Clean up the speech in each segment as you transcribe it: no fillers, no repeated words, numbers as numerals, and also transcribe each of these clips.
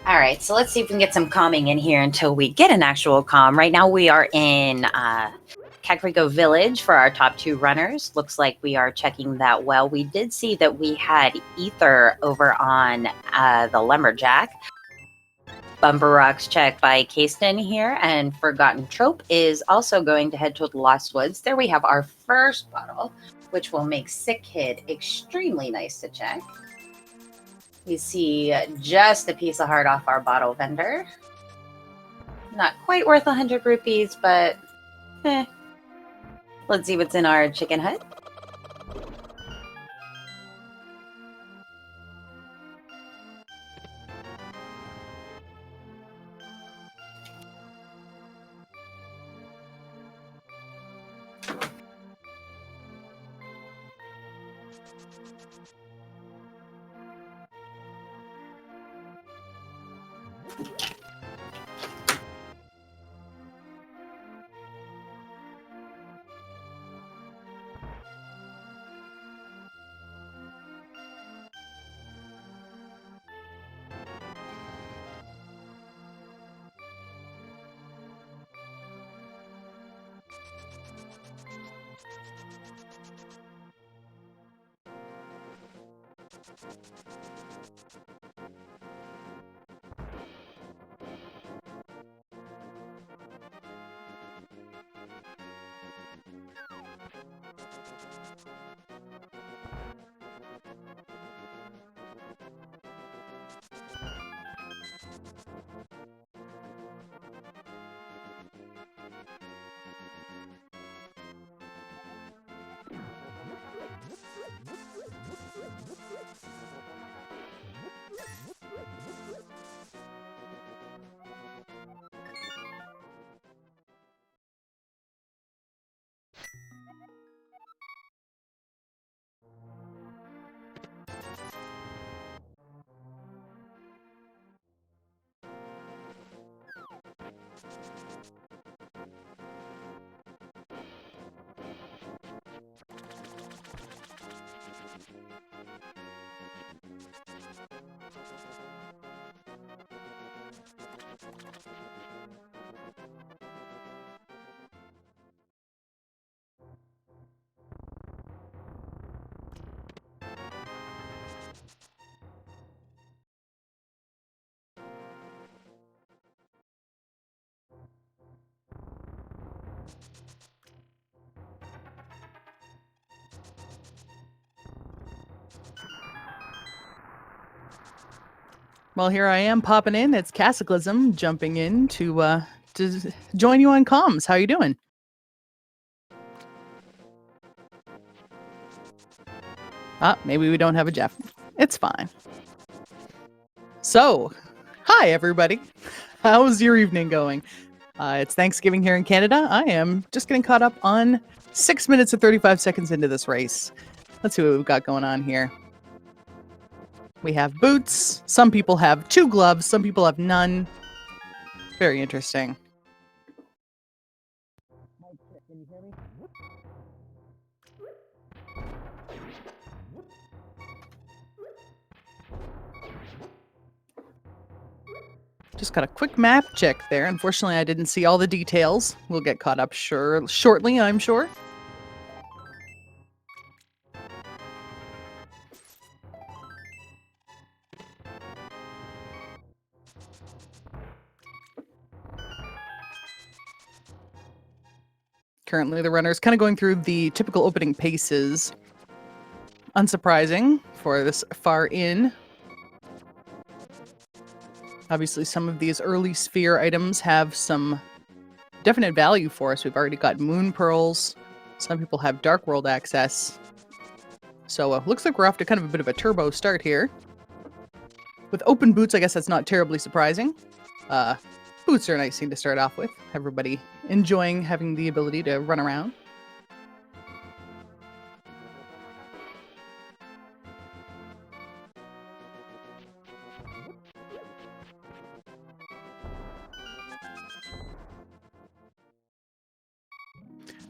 All right, so let's see if we can get some calming in here until we get an actual calm. Right now we are in Kakariko Village for our top 2 runners. Looks like we are checking that well. We did see that we had Ether over on the Lumberjack. Bumper Rocks checked by Kasten here, and Forgotten Trope is also going to head to the Lost Woods. There we have our first bottle, which will make Sick Kid extremely nice to check. We see just a piece of heart off our bottle vendor. Not quite worth 100 rupees, but let's see what's in our chicken hut. Well, here I am popping in. It's Cataclysm jumping in to join you on comms. How you doing? Maybe we don't have a Jeff. It's fine. So, hi everybody. How's your evening going? It's Thanksgiving here in Canada. I am just getting caught up on 6 minutes and 35 seconds into this race. Let's see what we've got going on here. We have boots. Some people have 2 gloves. Some people have none. Very interesting. Can you hear me? Just got a quick map check there. Unfortunately, I didn't see all the details. We'll get caught up shortly, I'm sure. Currently, the runner is kind of going through the typical opening paces. Unsurprising for this far in. Obviously, some of these early sphere items have some definite value for us. We've already got moon pearls. Some people have dark world access. So looks like we're off to kind of a bit of a turbo start here. With open boots, I guess that's not terribly surprising. Boots are a nice thing to start off with. Everybody enjoying having the ability to run around.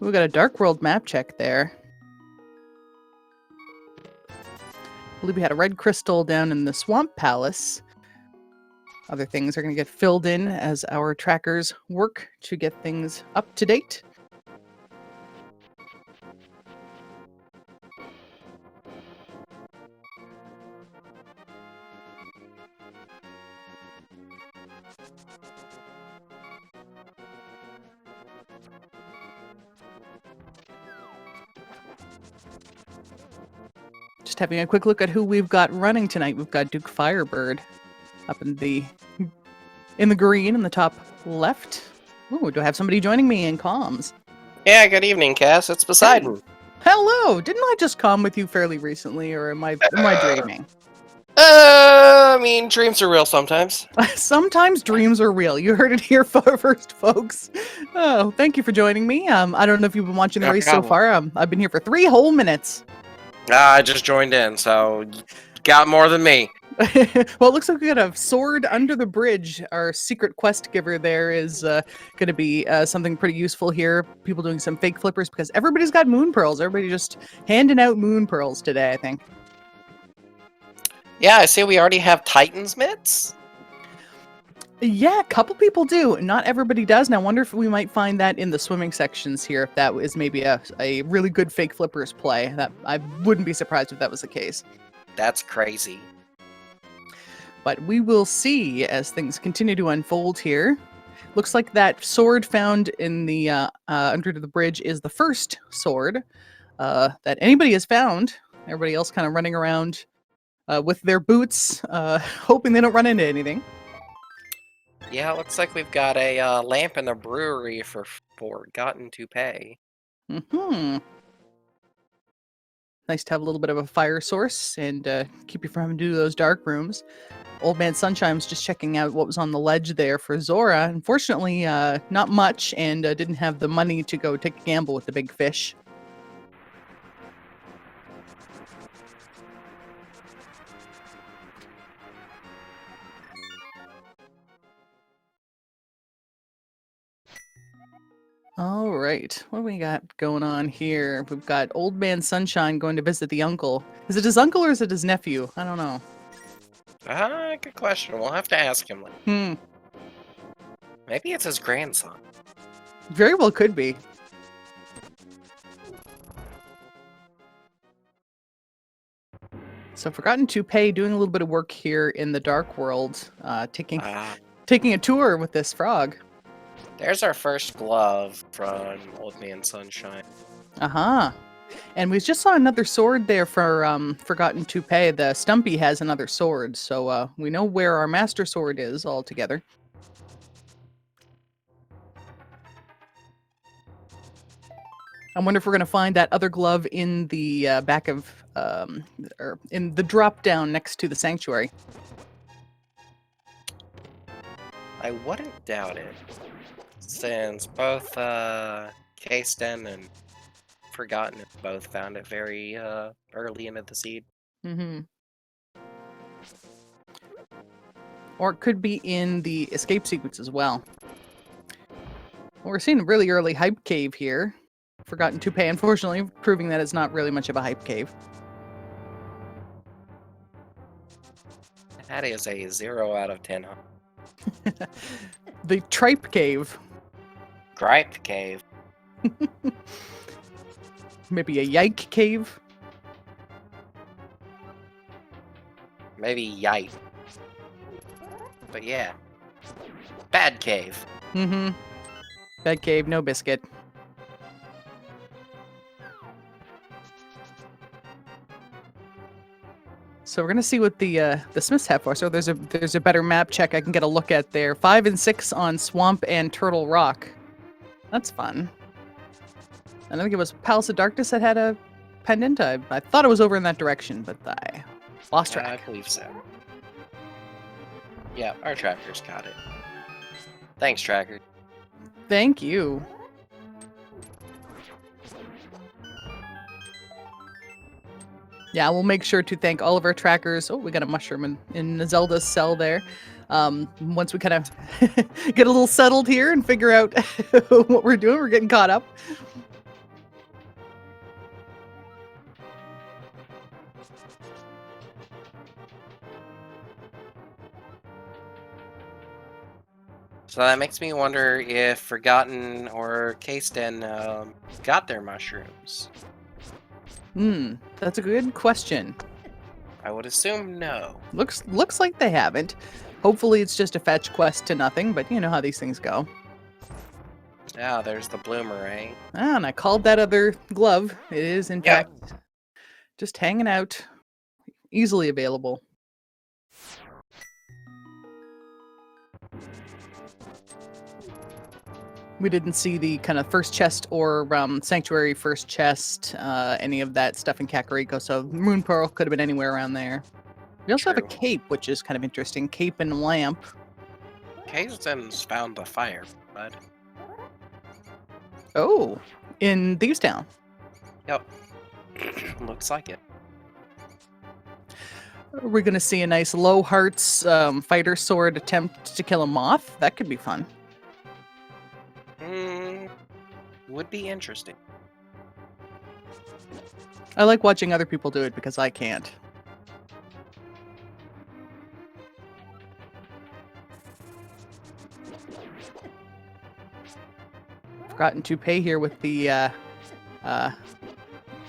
We've got a Dark World map check there. I believe we had a red crystal down in the Swamp Palace. Other things are going to get filled in as our trackers work to get things up to date. Just having a quick look at who we've got running tonight. We've got Duke Firebird up in the green in the top left. Ooh, do I have somebody joining me in comms? Yeah, good evening, Cass. It's Poseidon. Hey. Hello! Didn't I just comm with you fairly recently, or am I dreaming? I mean, dreams are real sometimes. Sometimes dreams are real. You heard it here first, folks. Oh, thank you for joining me. I don't know if you've been watching the race so far. I've been here for 3 whole minutes. I just joined in, so you got more than me. Well, it looks like we got a sword under the bridge. Our secret quest giver there is going to be something pretty useful here. People doing some fake flippers because everybody's got moon pearls. Everybody just handing out moon pearls today, I think. Yeah, I see we already have Titan's mitts. Yeah, a couple people do. Not everybody does, and I wonder if we might find that in the swimming sections here, if that is maybe a really good fake flippers play. That I wouldn't be surprised if that was the case. That's crazy. But we will see as things continue to unfold here. Looks like that sword found in the under the bridge is the first sword that anybody has found. Everybody else kind of running around with their boots, hoping they don't run into anything. Yeah, it looks like we've got a lamp in the brewery for Forgotten to Pay. Mm-hmm. Nice to have a little bit of a fire source and keep you from having to do those dark rooms. Old Man Sunshine was just checking out what was on the ledge there for Zora. Unfortunately, not much, and didn't have the money to go take a gamble with the big fish. All right, what do we got going on here? We've got Old Man Sunshine going to visit the uncle. Is it his uncle or is it his nephew? I don't know. Good question. We'll have to ask him. Maybe it's his grandson. Very well could be. So Forgotten to Pay doing a little bit of work here in the Dark World, taking a tour with this frog. There's our first glove from Old Man Sunshine. Uh-huh. And we just saw another sword there for Forgotten Toupee. The Stumpy has another sword, so we know where our master sword is altogether. I wonder if we're going to find that other glove in the back of, or in the drop down next to the sanctuary. I wouldn't doubt it, since both K-Stem and Forgotten have both found it very early into the seed. Mm-hmm. Or it could be in the escape sequence as well. We're seeing a really early hype cave here. Forgotten Toupee, unfortunately, proving that it's not really much of a hype cave. That is a 0 out of 10. The Tripe Cave. Gripe Cave. Maybe a Yike Cave. Maybe Yike. But yeah. Bad Cave. Mm-hmm. Bad cave, no biscuit. So we're gonna see what the Smiths have for us. So there's a better map check I can get a look at there. 5 and 6 on Swamp and Turtle Rock. That's fun. I think it was Palace of Darkness that had a pendant. I thought it was over in that direction, but I lost I track. believe so. Yeah, our tracker's got it. Thanks, tracker. Thank you. Yeah, we'll make sure to thank all of our trackers. Oh, we got a mushroom in Zelda's cell there. Once we kind of get a little settled here and figure out what we're doing, we're getting caught up. So that makes me wonder if Forgotten or K-Sten got their mushrooms. That's a good question. I would assume no. Looks like they haven't. Hopefully it's just a fetch quest to nothing, but you know how these things go. Ah, there's the bloomerang. Ah, and I called that other glove. It is, in Yeah. fact, just hanging out. Easily available. We didn't see the kind of first chest or sanctuary first chest, any of that stuff in Kakariko, so Moon Pearl could have been anywhere around there. We also have a True. cape, which is kind of interesting. Cape and lamp. K-Sten's found the fire, bud. Oh, in Thieves Town. Yep. Looks like it. We're going to see a nice low hearts fighter sword attempt to kill a moth. That could be fun. Would be interesting. I like watching other people do it because I can't. Forgotten Toupee here with the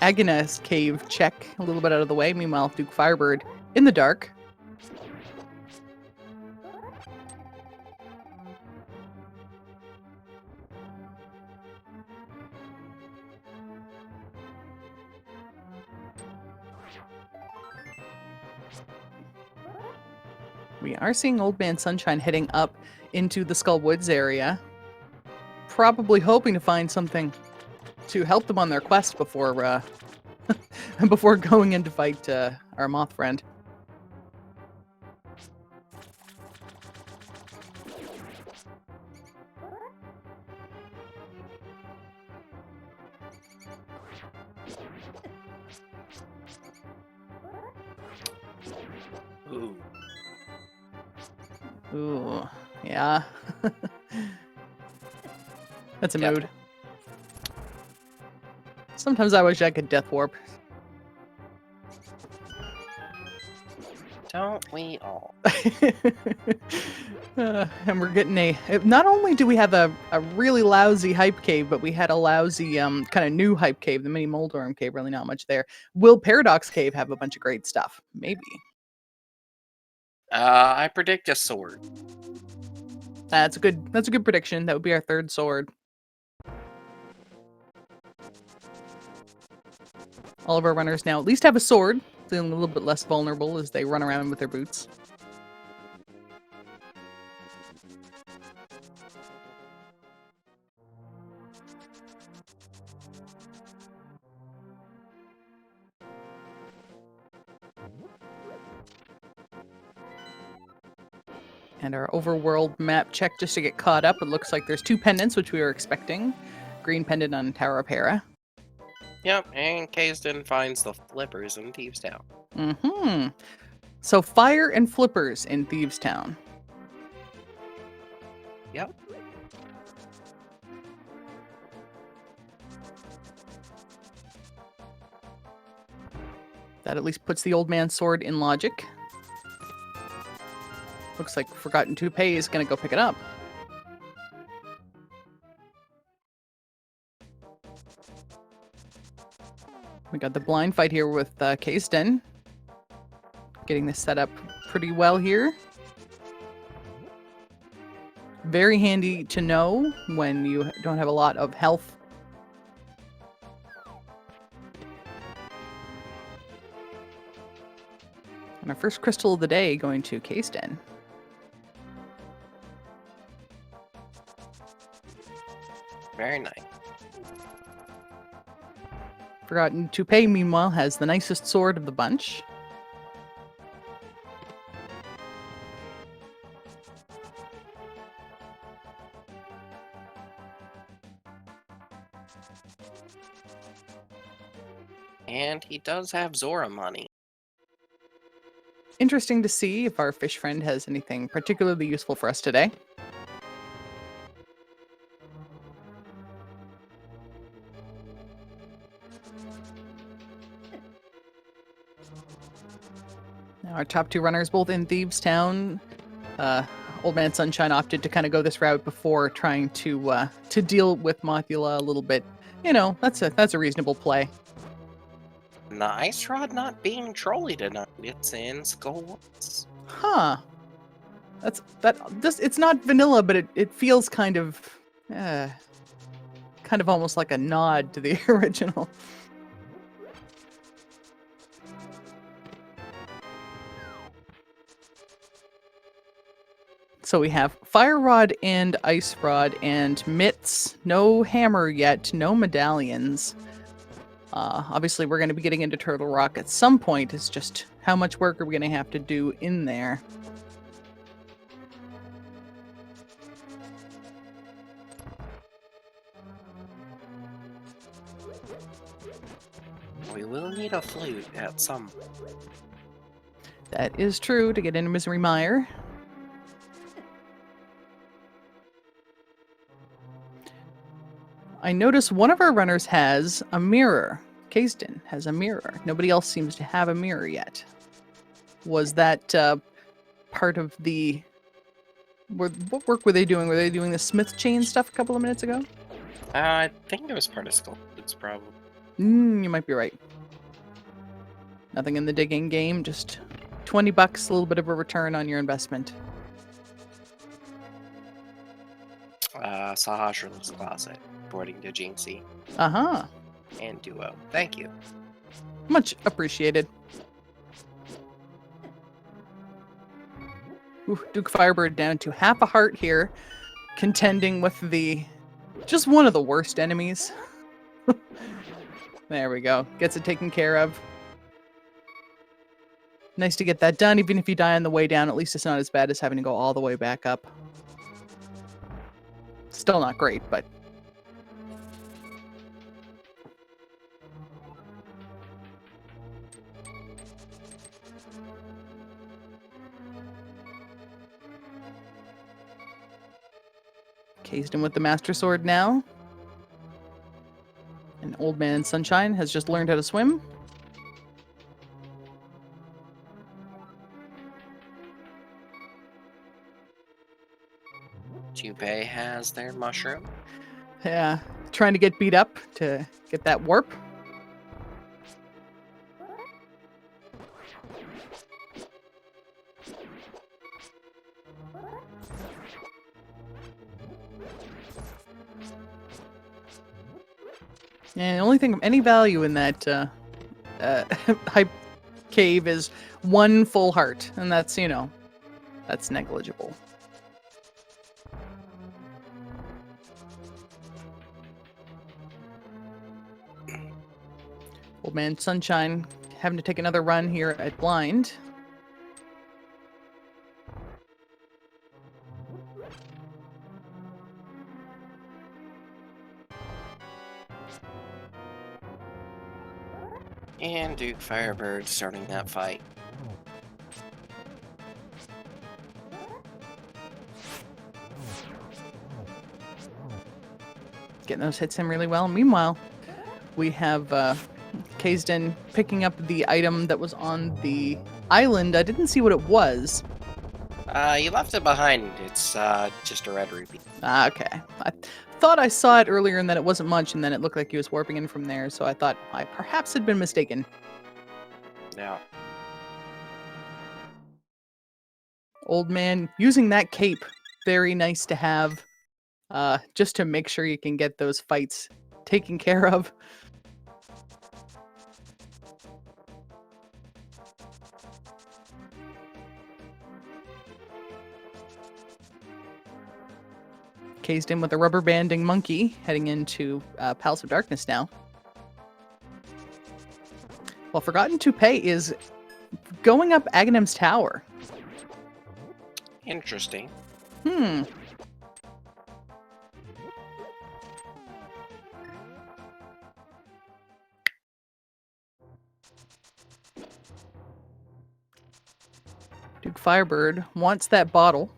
Agnes cave check a little bit out of the way. Meanwhile, Duke Firebird in the dark. We are seeing Old Man Sunshine heading up into the Skull Woods area. Probably hoping to find something to help them on their quest before before going in to fight our moth friend. Ooh. Ooh, yeah. That's a Yep. mood. Sometimes I wish I could death warp. Don't we all? And we're getting not only do we have a really lousy hype cave, but we had a lousy kind of new hype cave, the mini Moldorm cave, really not much there. Will Paradox Cave have a bunch of great stuff? Maybe. I predict a sword. That's a good prediction. That would be our third sword. All of our runners now at least have a sword, feeling a little bit less vulnerable as they run around with their boots. And our overworld map check just to get caught up. It looks like there's 2 pendants, which we were expecting. Green pendant on Tower of Hera. Yep, and Kaysden finds the flippers in Thieves Town. Mm-hmm. So fire and flippers in Thieves Town. Yep. That at least puts the old man's sword in logic. Looks like Forgotten Toupee is going to go pick it up. We got the blind fight here with Kaysden. Getting this set up pretty well here. Very handy to know when you don't have a lot of health. And our first crystal of the day going to Kaysden. Very nice. Forgotten Toupee, meanwhile, has the nicest sword of the bunch. And he does have Zora money. Interesting to see if our fish friend has anything particularly useful for us today. Now our top 2 runners both in Thieves Town. Old Man Sunshine opted to kind of go this route before trying to deal with Mothula a little bit. You know, that's a reasonable play. And the Ice Rod not being trolly tonight. It's in Skulls. Huh. It's not vanilla, but it feels kind of almost like a nod to the original. So we have Fire Rod and Ice Rod and mitts. No hammer yet, no medallions. Obviously, we're going to be getting into Turtle Rock at some point. It's just how much work are we going to have to do in there? We will need a flute at some point. That is true to get into Misery Mire. I notice one of our runners has a mirror. Kaysden has a mirror. Nobody else seems to have a mirror yet. Was that part of the... What work were they doing? Were they doing the Smith chain stuff a couple of minutes ago? I think it was part of Skulls, probably. You might be right. Nothing in the digging game, just $20, a little bit of a return on your investment. Sahasral's Closet, according to Jinxie. Uh-huh. And Duo. Thank you. Much appreciated. Ooh, Duke Firebird down to half a heart here, contending with just one of the worst enemies. There we go. Gets it taken care of. Nice to get that done. Even if you die on the way down, at least it's not as bad as having to go all the way back up. Still not great, but... Kaysden with the Master Sword now. And Old Man Sunshine has just learned how to swim. Toupee has their mushroom. Yeah, trying to get beat up to get that warp. And the only thing of any value in that hype cave is 1 full heart, and that's, that's negligible. Old Man Sunshine having to take another run here at blind. And Duke Firebird starting that fight. Getting those hits in really well. Meanwhile, we have Kaysden picking up the item that was on the island. I didn't see what it was. You left it behind. It's just a red ruby. Ah, okay. I thought I saw it earlier and then it wasn't much, and then it looked like he was warping in from there, so I thought I perhaps had been mistaken. Yeah. Old Man using that cape. Very nice to have, just to make sure you can get those fights taken care of. Cased in with a rubber banding monkey, heading into Palace of Darkness now. Well, Forgotten Toupee is going up Aghanim's Tower. Interesting. Duke Firebird wants that bottle.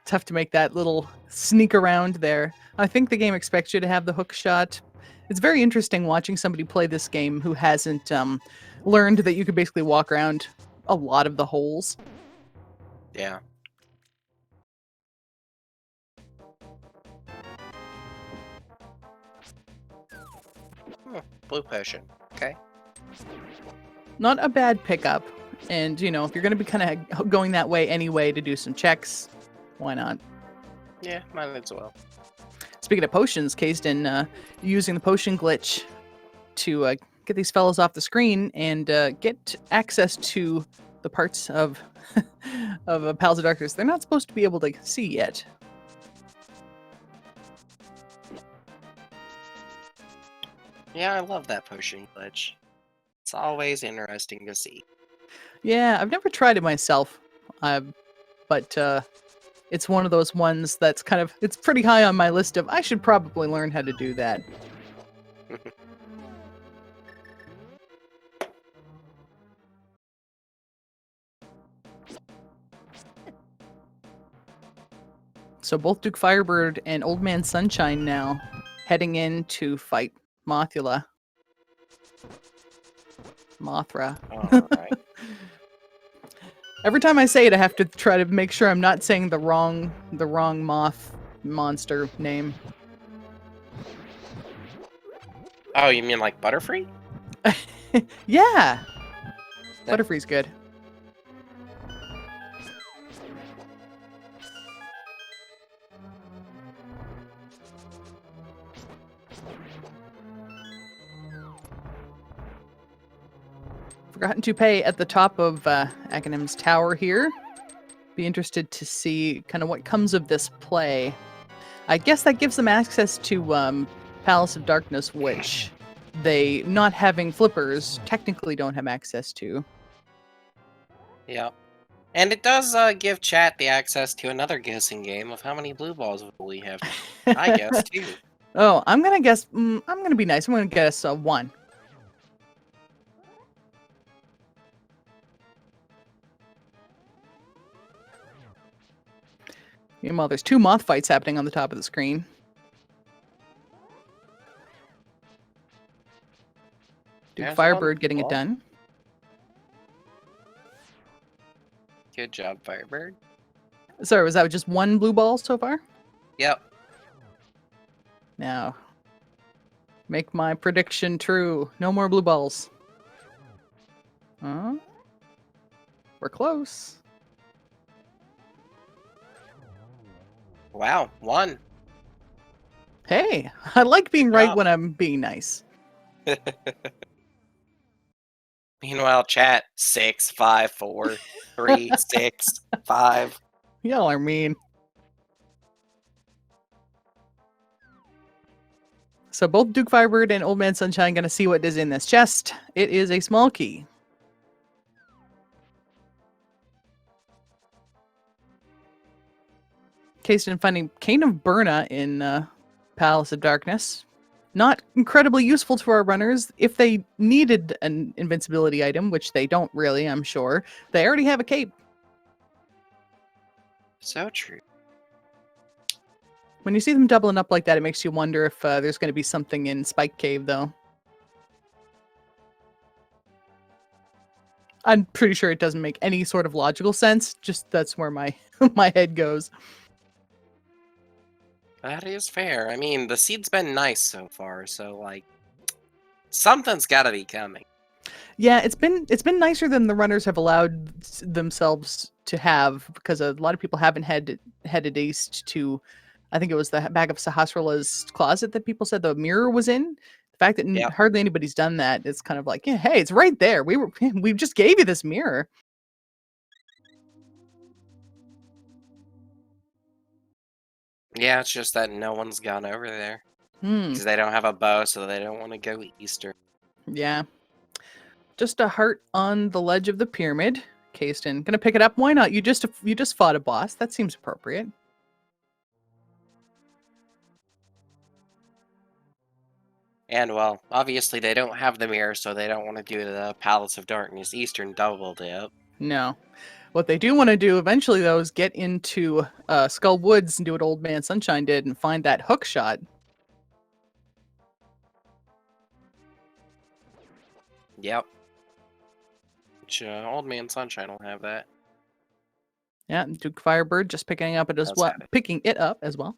Tough to make that little sneak around there. I think the game expects you to have the hook shot. It's very interesting watching somebody play this game who hasn't learned that you could basically walk around a lot of the holes. Yeah. Blue potion. Okay. Not a bad pickup. And, if you're going to be kind of going that way anyway to do some checks, why not? Yeah, might as well. Speaking of potions, Kaysden using the potion glitch to get these fellows off the screen and get access to the parts of of Palace of Darkness they're not supposed to be able to see yet. Yeah, I love that potion glitch. It's always interesting to see. Yeah, I've never tried it myself, but it's one of those ones that's it's pretty high on my list of I should probably learn how to do that. So both Duke Firebird and Old Man Sunshine now heading in to fight Mothra. All right. Every time I say it, I have to try to make sure I'm not saying the wrong moth monster name. Oh, you mean like Butterfree? Yeah. Butterfree's good. Forgotten Toupee at the top of Aghanim's Tower here. Be interested to see kind of what comes of this play. I guess that gives them access to Palace of Darkness, which they, not having flippers, technically don't have access to. Yep. And it does give chat the access to another guessing game of how many blue balls will we have. I guess, too. Oh, I'm going to guess... I'm going to be nice. I'm going to guess 1. Meanwhile, there's 2 moth fights happening on the top of the screen. Duke There's Firebird one getting it ball. done. Good job, Firebird. Sorry, was that just 1 blue ball so far? Yep. Now, make my prediction true. No more blue balls. We're close. Wow, 1. Hey, I like being right Yup. when I'm being nice. Meanwhile, chat 6, 5, 4, 3, 6, 5. Y'all are mean. So both Duke Firebird and Old Man Sunshine gonna see what is in this chest. It is a small key. Kasten finding Cane of Burna in Palace of Darkness. Not incredibly useful to our runners. If they needed an invincibility item, which they don't really, I'm sure, they already have a cape. So true. When you see them doubling up like that, it makes you wonder if there's going to be something in Spike Cave, though. I'm pretty sure it doesn't make any sort of logical sense. Just that's where my my head goes. That is fair. I mean, the seed's been nice so far, so like something's got to be coming. Yeah, it's been nicer than the runners have allowed themselves to have, because a lot of people haven't headed east to. I think it was the back of Sahasrala's closet that people said the mirror was in. The fact that Yep. hardly anybody's done that is kind of like, yeah, hey, it's right there. We just gave you this mirror. Yeah, it's just that no one's gone over there Hmm. because they don't have a bow, so they don't want to go eastern. Yeah. Just a heart on the ledge of the pyramid. Kasten, gonna pick it up. Why not? You just fought a boss. That seems appropriate. And well, obviously they don't have the mirror, so they don't want to do the Palace of Darkness Eastern double dip. No. What they do want to do eventually, though, is get into Skull Woods and do what Old Man Sunshine did and find that hook shot. Yep. Which Old Man Sunshine will have that. Yeah, and Duke Firebird just picking up it as Does well, have it. picking it up as well.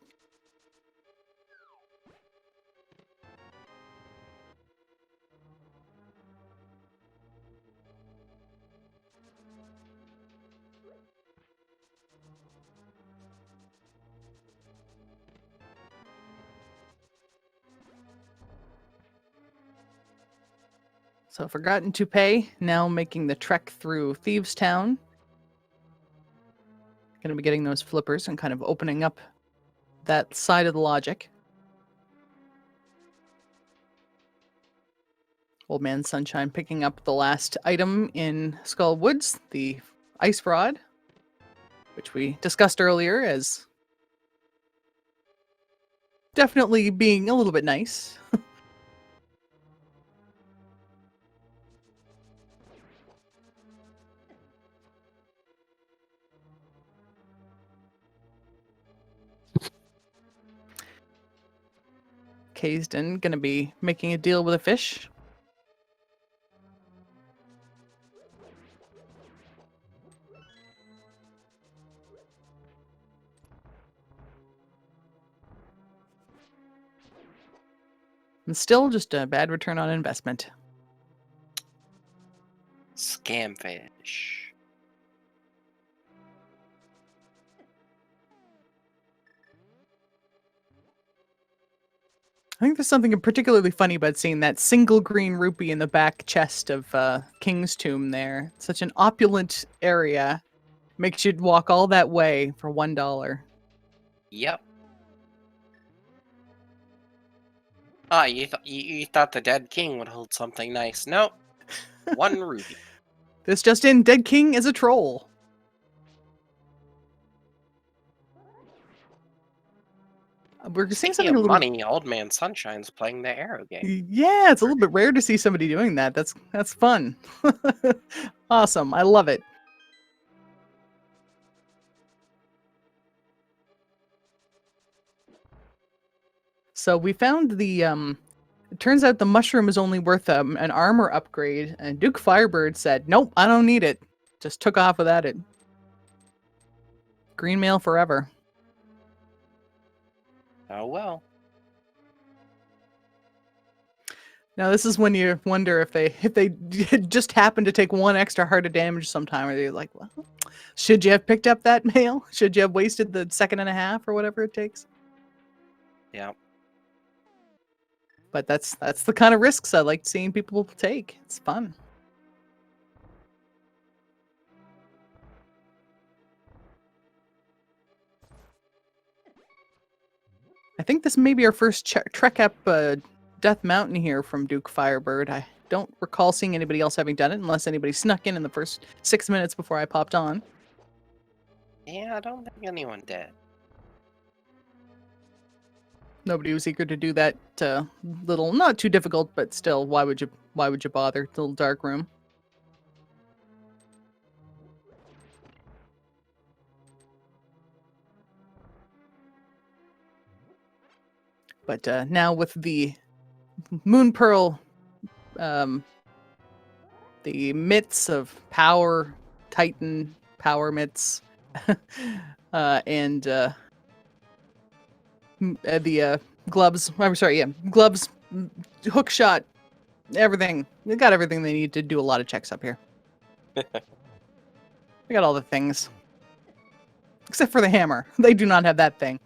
So Forgotten to Pay now making the trek through Thieves Town. Gonna be getting those flippers and kind of opening up that side of the logic. Old Man Sunshine picking up the last item in Skull Woods, the ice rod, which we discussed earlier as definitely being a little bit nice. Kasten gonna be making a deal with a fish. And still just a bad return on investment. Scamfish. I think there's something particularly funny about seeing that single green rupee in the back chest of King's Tomb there. Such an opulent area. Makes you walk all that way for $1. Yep. Ah, you thought the dead king would hold something nice. Nope. 1 ruby. This just in, Dead King is a troll. We're seeing Speaking something of a little... money, Old Man Sunshine's playing the arrow game. Yeah, it's a little bit rare to see somebody doing that. That's fun. Awesome. I love it. So we found the it turns out the mushroom is only worth an armor upgrade, and Duke Firebird said, "Nope, I don't need it." Just took off without it. Green mail forever. Oh well. Now this is when you wonder if they just happen to take 1 extra heart of damage sometime, or they're like, well, should you have picked up that mail? Should you have wasted the 1.5 seconds or whatever it takes? Yeah. But that's the kind of risks I like seeing people take. It's fun. I think this may be our first trek up Death Mountain here from Duke Firebird. I don't recall seeing anybody else having done it, unless anybody snuck in the first 6 minutes before I popped on. Yeah, I don't think anyone did. Nobody was eager to do that little, not too difficult, but still, why would you bother? Little dark room. But now with the Moon Pearl, the mitts of power, Titan power mitts, and the gloves. I'm sorry, yeah, gloves, hook shot, everything. They got everything they need to do a lot of checks up here. They got all the things, except for the hammer. They do not have that thing,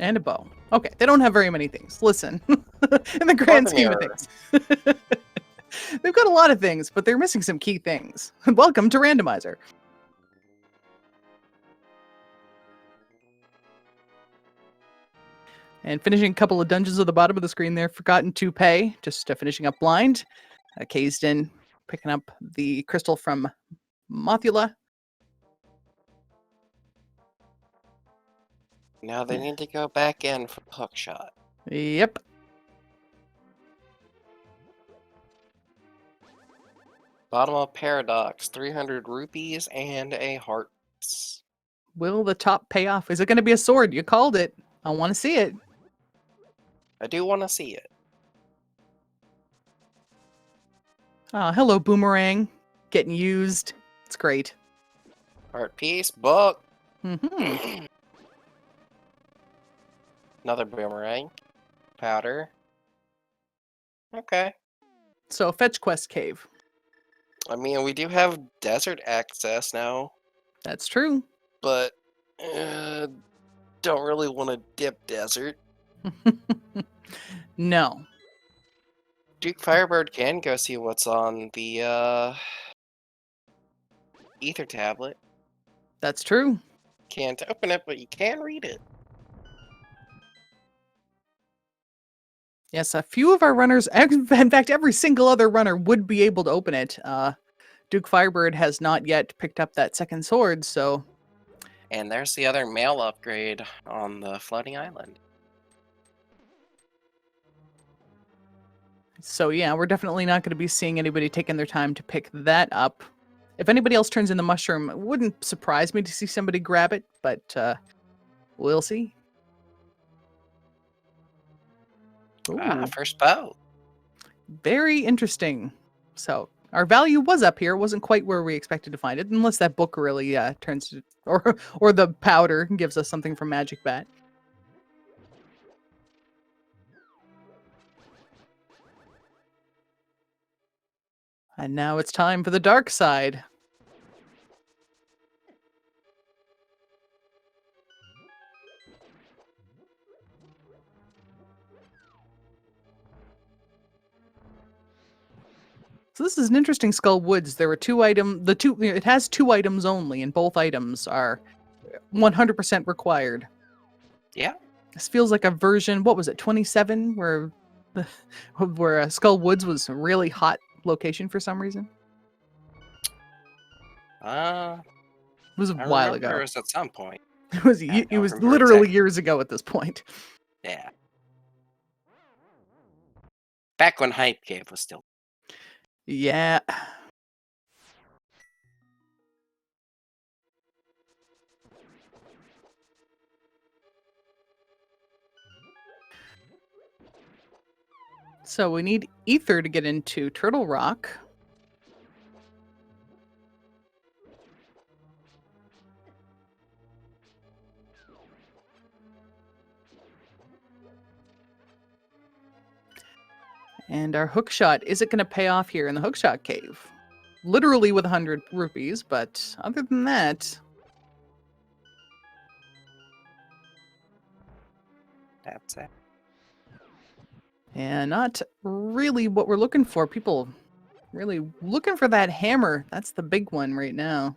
and a bow. Okay, they don't have very many things. Listen, in the grand scheme of things. They've got a lot of things, but they're missing some key things. Welcome to Randomizer. And finishing a couple of dungeons at the bottom of the screen there. Forgotten to pay. Just finishing up blind. Cased in, picking up the crystal from Mothula. Now they need to go back in for hookshot. Yep. Bottom of Paradox, 300 rupees and a heart. Will the top pay off? Is it going to be a sword? You called it. I want to see it. I do want to see it. Hello, Boomerang. Getting used. It's great. Heart piece, book. Mm-hmm. Another boomerang. Powder. Okay. So, Fetch Quest Cave. I mean, we do have desert access now, That's true. but don't really want to dip desert. No. Duke Firebird can go see what's on the ether tablet. That's true. Can't open it, but you can read it. Yes, a few of our runners, in fact, every single other runner would be able to open it. Duke Firebird has not yet picked up that second sword, so... And there's the other mail upgrade on the floating island. So yeah, we're definitely not going to be seeing anybody taking their time to pick that up. If anybody else turns in the mushroom, it wouldn't surprise me to see somebody grab it, but we'll see. Ooh, First bow. very interesting. So our value was up here. It wasn't quite where we expected to find it, unless that book really turns to, or the powder gives us something from Magic Bat. And now it's time for the dark side. So this is an interesting Skull Woods. There were it has 2 items only, and both items are 100% required. Yeah. This feels like a version, what was it, 27, where Skull Woods was a really hot location for some reason. It was a while ago. It was at some point. It was literally years ago at this point. Yeah. Back when Hype Cave was still. Yeah. So we need Ether to get into Turtle Rock. And our hookshot, is it going to pay off here in the hookshot cave? Literally with 100 rupees, but other than that... That's it. And not really what we're looking for. People really looking for that hammer. That's the big one right now.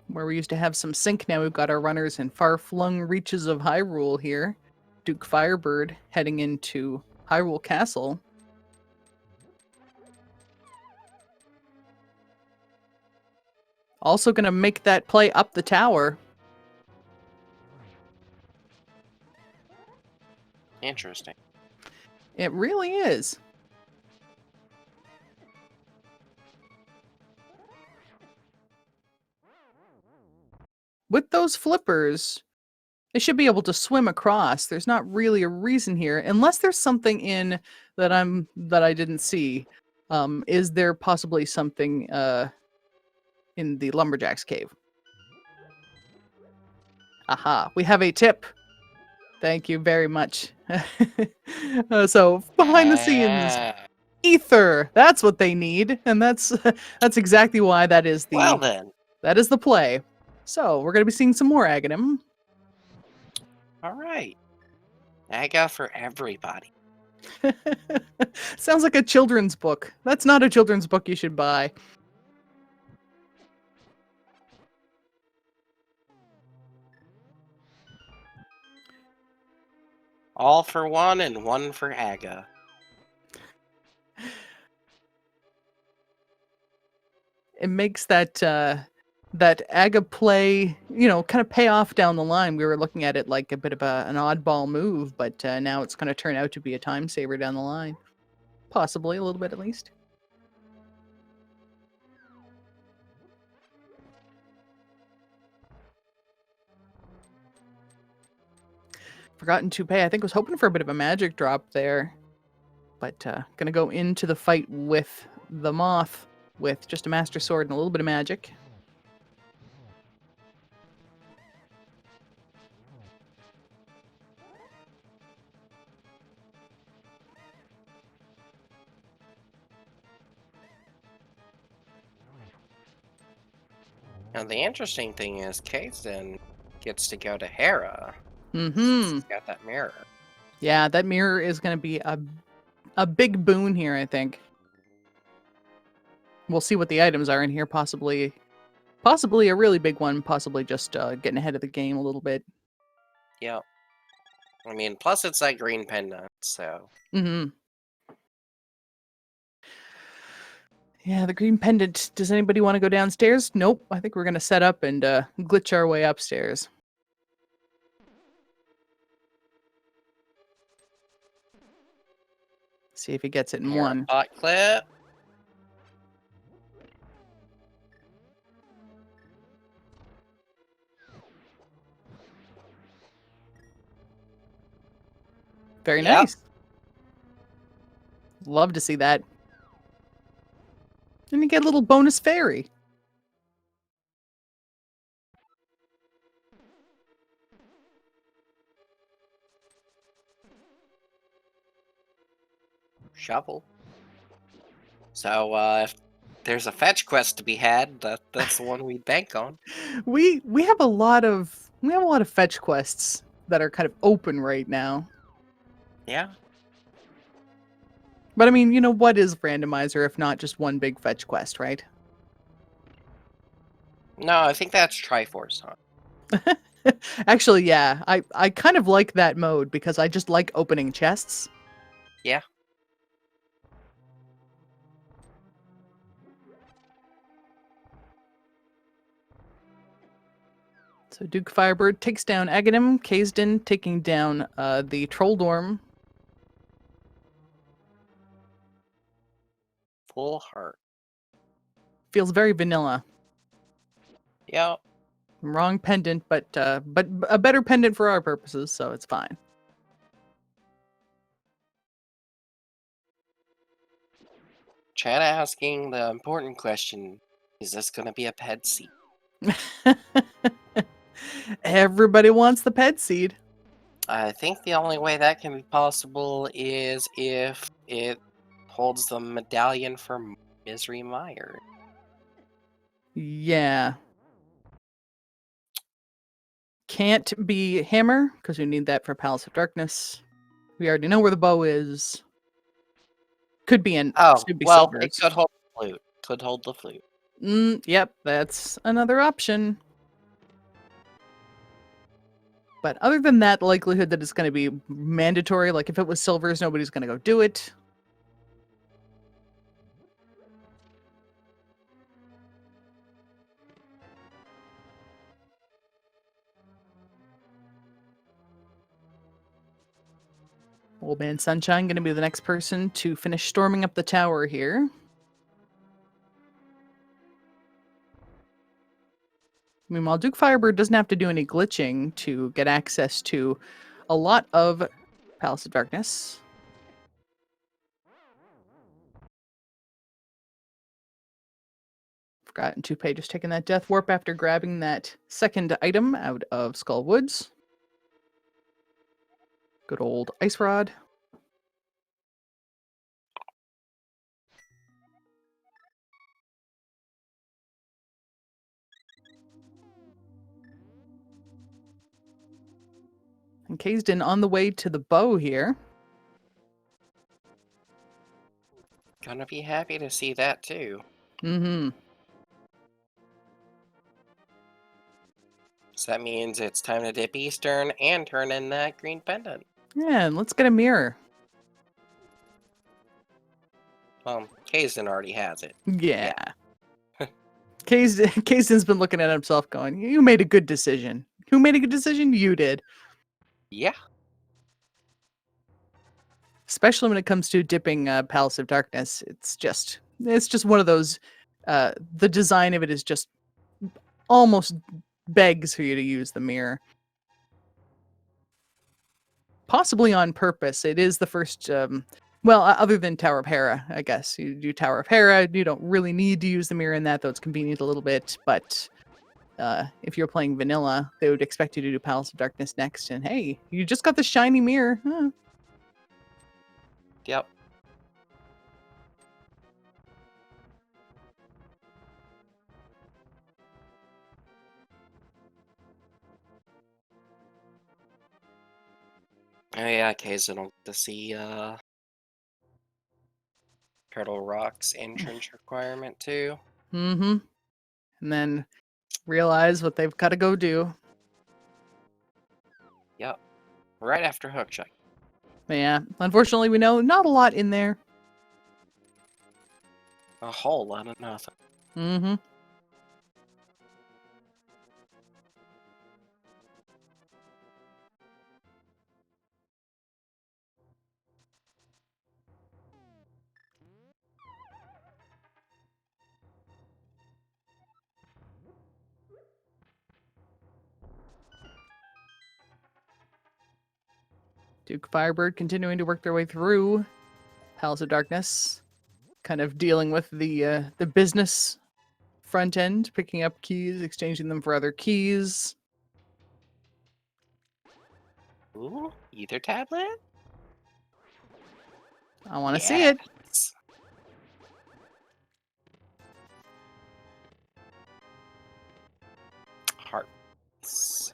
Where we used to have some sync, now we've got our runners in far-flung reaches of Hyrule here. Duke Firebird heading into Hyrule Castle. Also going to make that play up the tower. Interesting. It really is. With those flippers, they should be able to swim across. There's not really a reason here, unless there's something in that I didn't see. Is there possibly something in the lumberjack's cave? Aha! We have a tip. Thank you very much. So behind the scenes, Ah, ether. That's what they need, and that's that's exactly why that is well the then. play. So we're gonna be seeing some more Aghanim. All right. Aga for everybody. Sounds like a children's book. That's not a children's book you should buy. All for one and one for Aga. It makes that that Aga play, kind of pay off down the line. We were looking at it like a bit of an oddball move, but now it's going to turn out to be a time saver down the line. Possibly a little bit at least. Forgotten to pay. I think was hoping for a bit of a magic drop there. But gonna go into the fight with the Moth with just a Master Sword and a little bit of magic. Now the interesting thing is Kaizen gets to go to Hera. Mm-hmm. He's got that mirror. Yeah, that mirror is gonna be a big boon here, I think. We'll see what the items are in here, possibly a really big one, possibly just getting ahead of the game a little bit. Yep. I mean, plus it's that green pendant, so. Mm-hmm. Yeah, the green pendant. Does anybody want to go downstairs? Nope. I think we're gonna set up and glitch our way upstairs. See if he gets it in Hera one. pot clip. Very Yep. nice. Love to see that. And you get a little bonus fairy. Shovel. So, if there's a fetch quest to be had, that's the one we bank on. We have a lot of fetch quests that are kind of open right now. Yeah. But I mean, what is randomizer if not just one big fetch quest, right? No, I think that's Triforce, huh? Actually, yeah. I kind of like that mode because I just like opening chests. Yeah. So Duke Firebird takes down Aghanim, Kazden taking down the Trolldorm. Full heart. Feels very vanilla. Yep. Wrong pendant, but a better pendant for our purposes, so it's fine. Chat asking the important question, is this gonna be a ped seed? Everybody wants the ped seed. I think the only way that can be possible is if it holds the medallion for Misery Meyer. Yeah. Can't be hammer, because we need that for Palace of Darkness. We already know where the bow is. Could be Oh, should be well, it silvers. could hold the flute. Could hold the flute. Yep, that's another option. But other than that, the likelihood that it's going to be mandatory, like if it was silvers, nobody's going to go do it. Old Man Sunshine going to be the next person to finish storming up the tower here. Meanwhile, Duke Firebird doesn't have to do any glitching to get access to a lot of Palace of Darkness. Forgotten Toupee just taking that Death Warp after grabbing that second item out of Skull Woods. Good old Ice Rod. And Kaysden on the way to the bow here. Gonna be happy to see that too. Mm-hmm. So that means it's time to dip Eastern and turn in that green pendant. Yeah, and let's get a mirror. Well, Kazan already has it. Yeah. Kaysden's been looking at himself going, you made a good decision. Who made a good decision? You did. Yeah. Especially when it comes to dipping Palace of Darkness. It's just one of those, the design of it is just almost begs for you to use the mirror. Possibly on purpose. It is the first, other than Tower of Hera, I guess. You do Tower of Hera, you don't really need to use the mirror in that, though it's convenient a little bit, but if you're playing vanilla, they would expect you to do Palace of Darkness next, and hey, you just got the shiny mirror. Huh. Yep. Oh yeah, Kazan will get to see Turtle Rock's entrance requirement too. Mm-hmm. And then realize what they've got to go do. Yep. Right after Hookshot. But yeah, unfortunately, we know not a lot in there. A whole lot of nothing. Mm-hmm. Duke Firebird continuing to work their way through Palace of Darkness, kind of dealing with the business front end, picking up keys, exchanging them for other keys. Ooh, ether tablet? I want to see it. Yes. Hearts.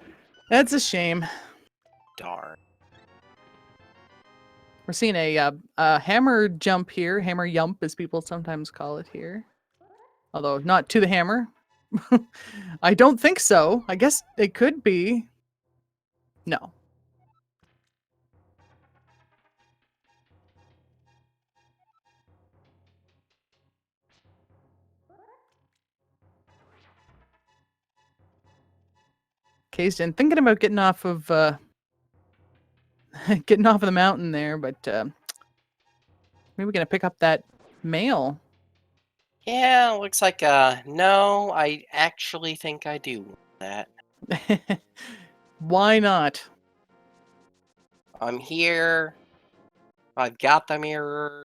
That's a shame. Darn. We're seeing a hammer jump here, hammer yump as people sometimes call it here. Although not to the hammer. I don't think so. I guess it could be. No. Kaysden thinking about getting off of getting off of the mountain there, but maybe we're gonna pick up that mail. Yeah, looks like no, I actually think I do want that. Why not? I'm here. I've got the mirror.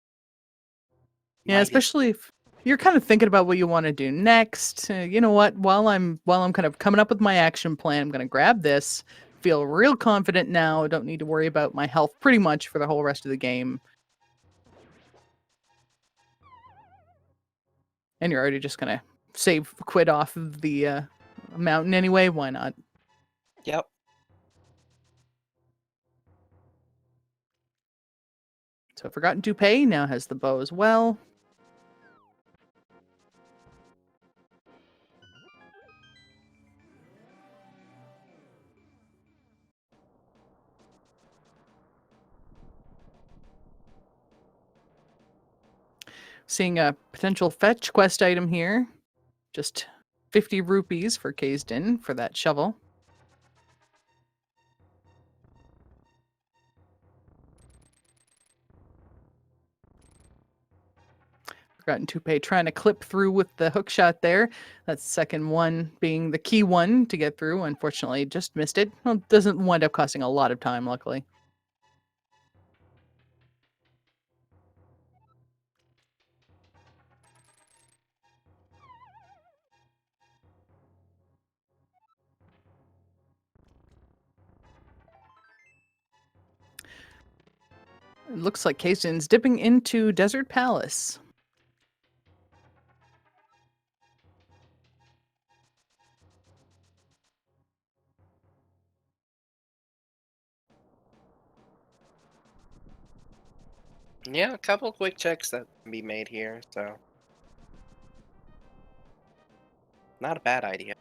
Yeah, Might as- especially if you're kind of thinking about what you want to do next. You know what? While I'm kind of coming up with my action plan, I'm gonna grab this. Feel real confident now. Don't need to worry about my health pretty much for the whole rest of the game. And you're already just gonna save quid off of the mountain anyway. Why not? Yep. So Forgotten Toupee now has the bow as well. Seeing a potential fetch quest item here. Just 50 rupees for Kaysden for that shovel. Forgotten Toupee trying to clip through with the hook shot there. That's the second one being the key one to get through. Unfortunately, just missed it. Well, it doesn't wind up costing a lot of time, luckily. It looks like Kaysden's dipping into Desert Palace. Yeah, a couple quick checks that can be made here, so not a bad idea.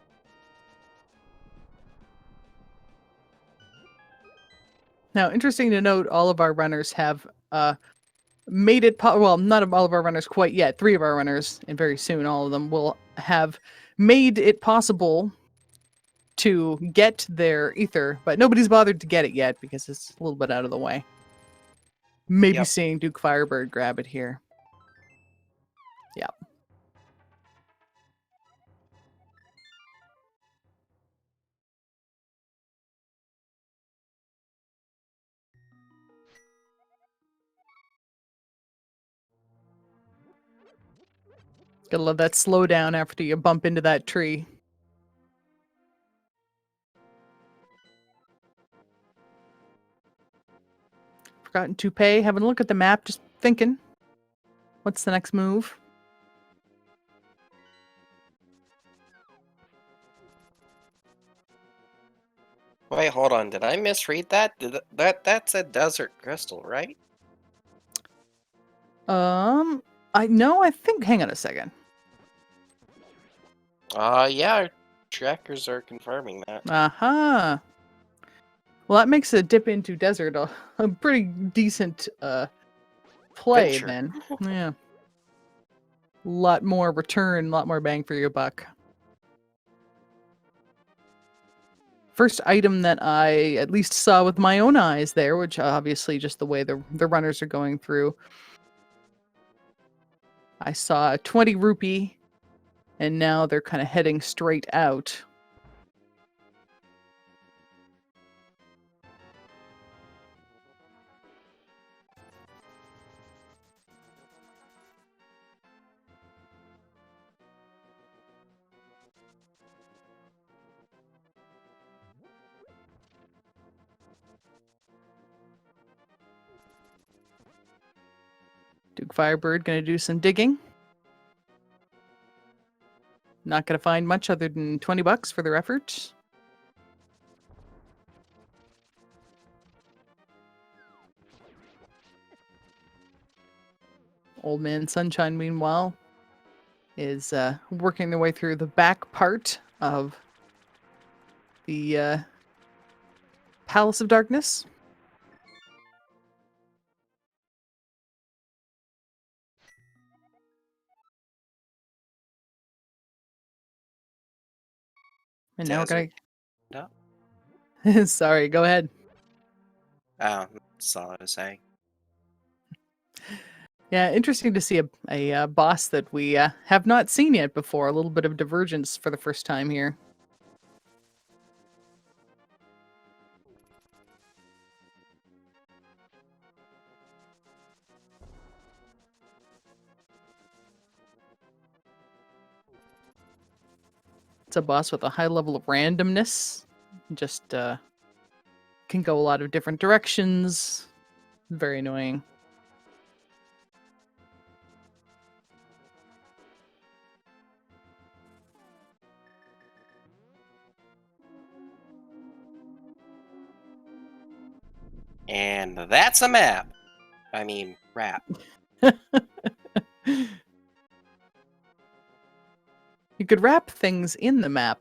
Now, interesting to note, all of our runners have made it. Well, not all of our runners quite yet. 3 of our runners, and very soon, all of them will have made it possible to get their ether, but nobody's bothered to get it yet because it's a little bit out of the way. Maybe Yep. seeing Duke Firebird grab it here. Yep. Gotta love that slowdown after you bump into that tree. Forgotten Toupee, having a look at the map, just thinking, what's the next move? Wait, hold on. Did I misread that? That's a desert crystal, right? I think, hang on a second. Yeah, our trackers are confirming that. Aha. Well, that makes a dip into desert a pretty decent play Venture. then. Yeah. Lot more return, lot more bang for your buck. First item that I at least saw with my own eyes there, which obviously just the way the runners are going through. I saw a 20 rupee, and now they're kind of heading straight out. Duke Firebird gonna do some digging. Not gonna find much other than 20 bucks for their effort. Old Man Sunshine, meanwhile, is working their way through the back part of the Palace of Darkness. And now we're Desert. gonna. No. Sorry, go ahead. Oh, that's all I was saying. Yeah, interesting to see a boss that we have not seen yet before. A little bit of divergence for the first time here. It's a boss with a high level of randomness. Just can go a lot of different directions. Very annoying. And that's a map. I mean, wrap. You could wrap things in the map.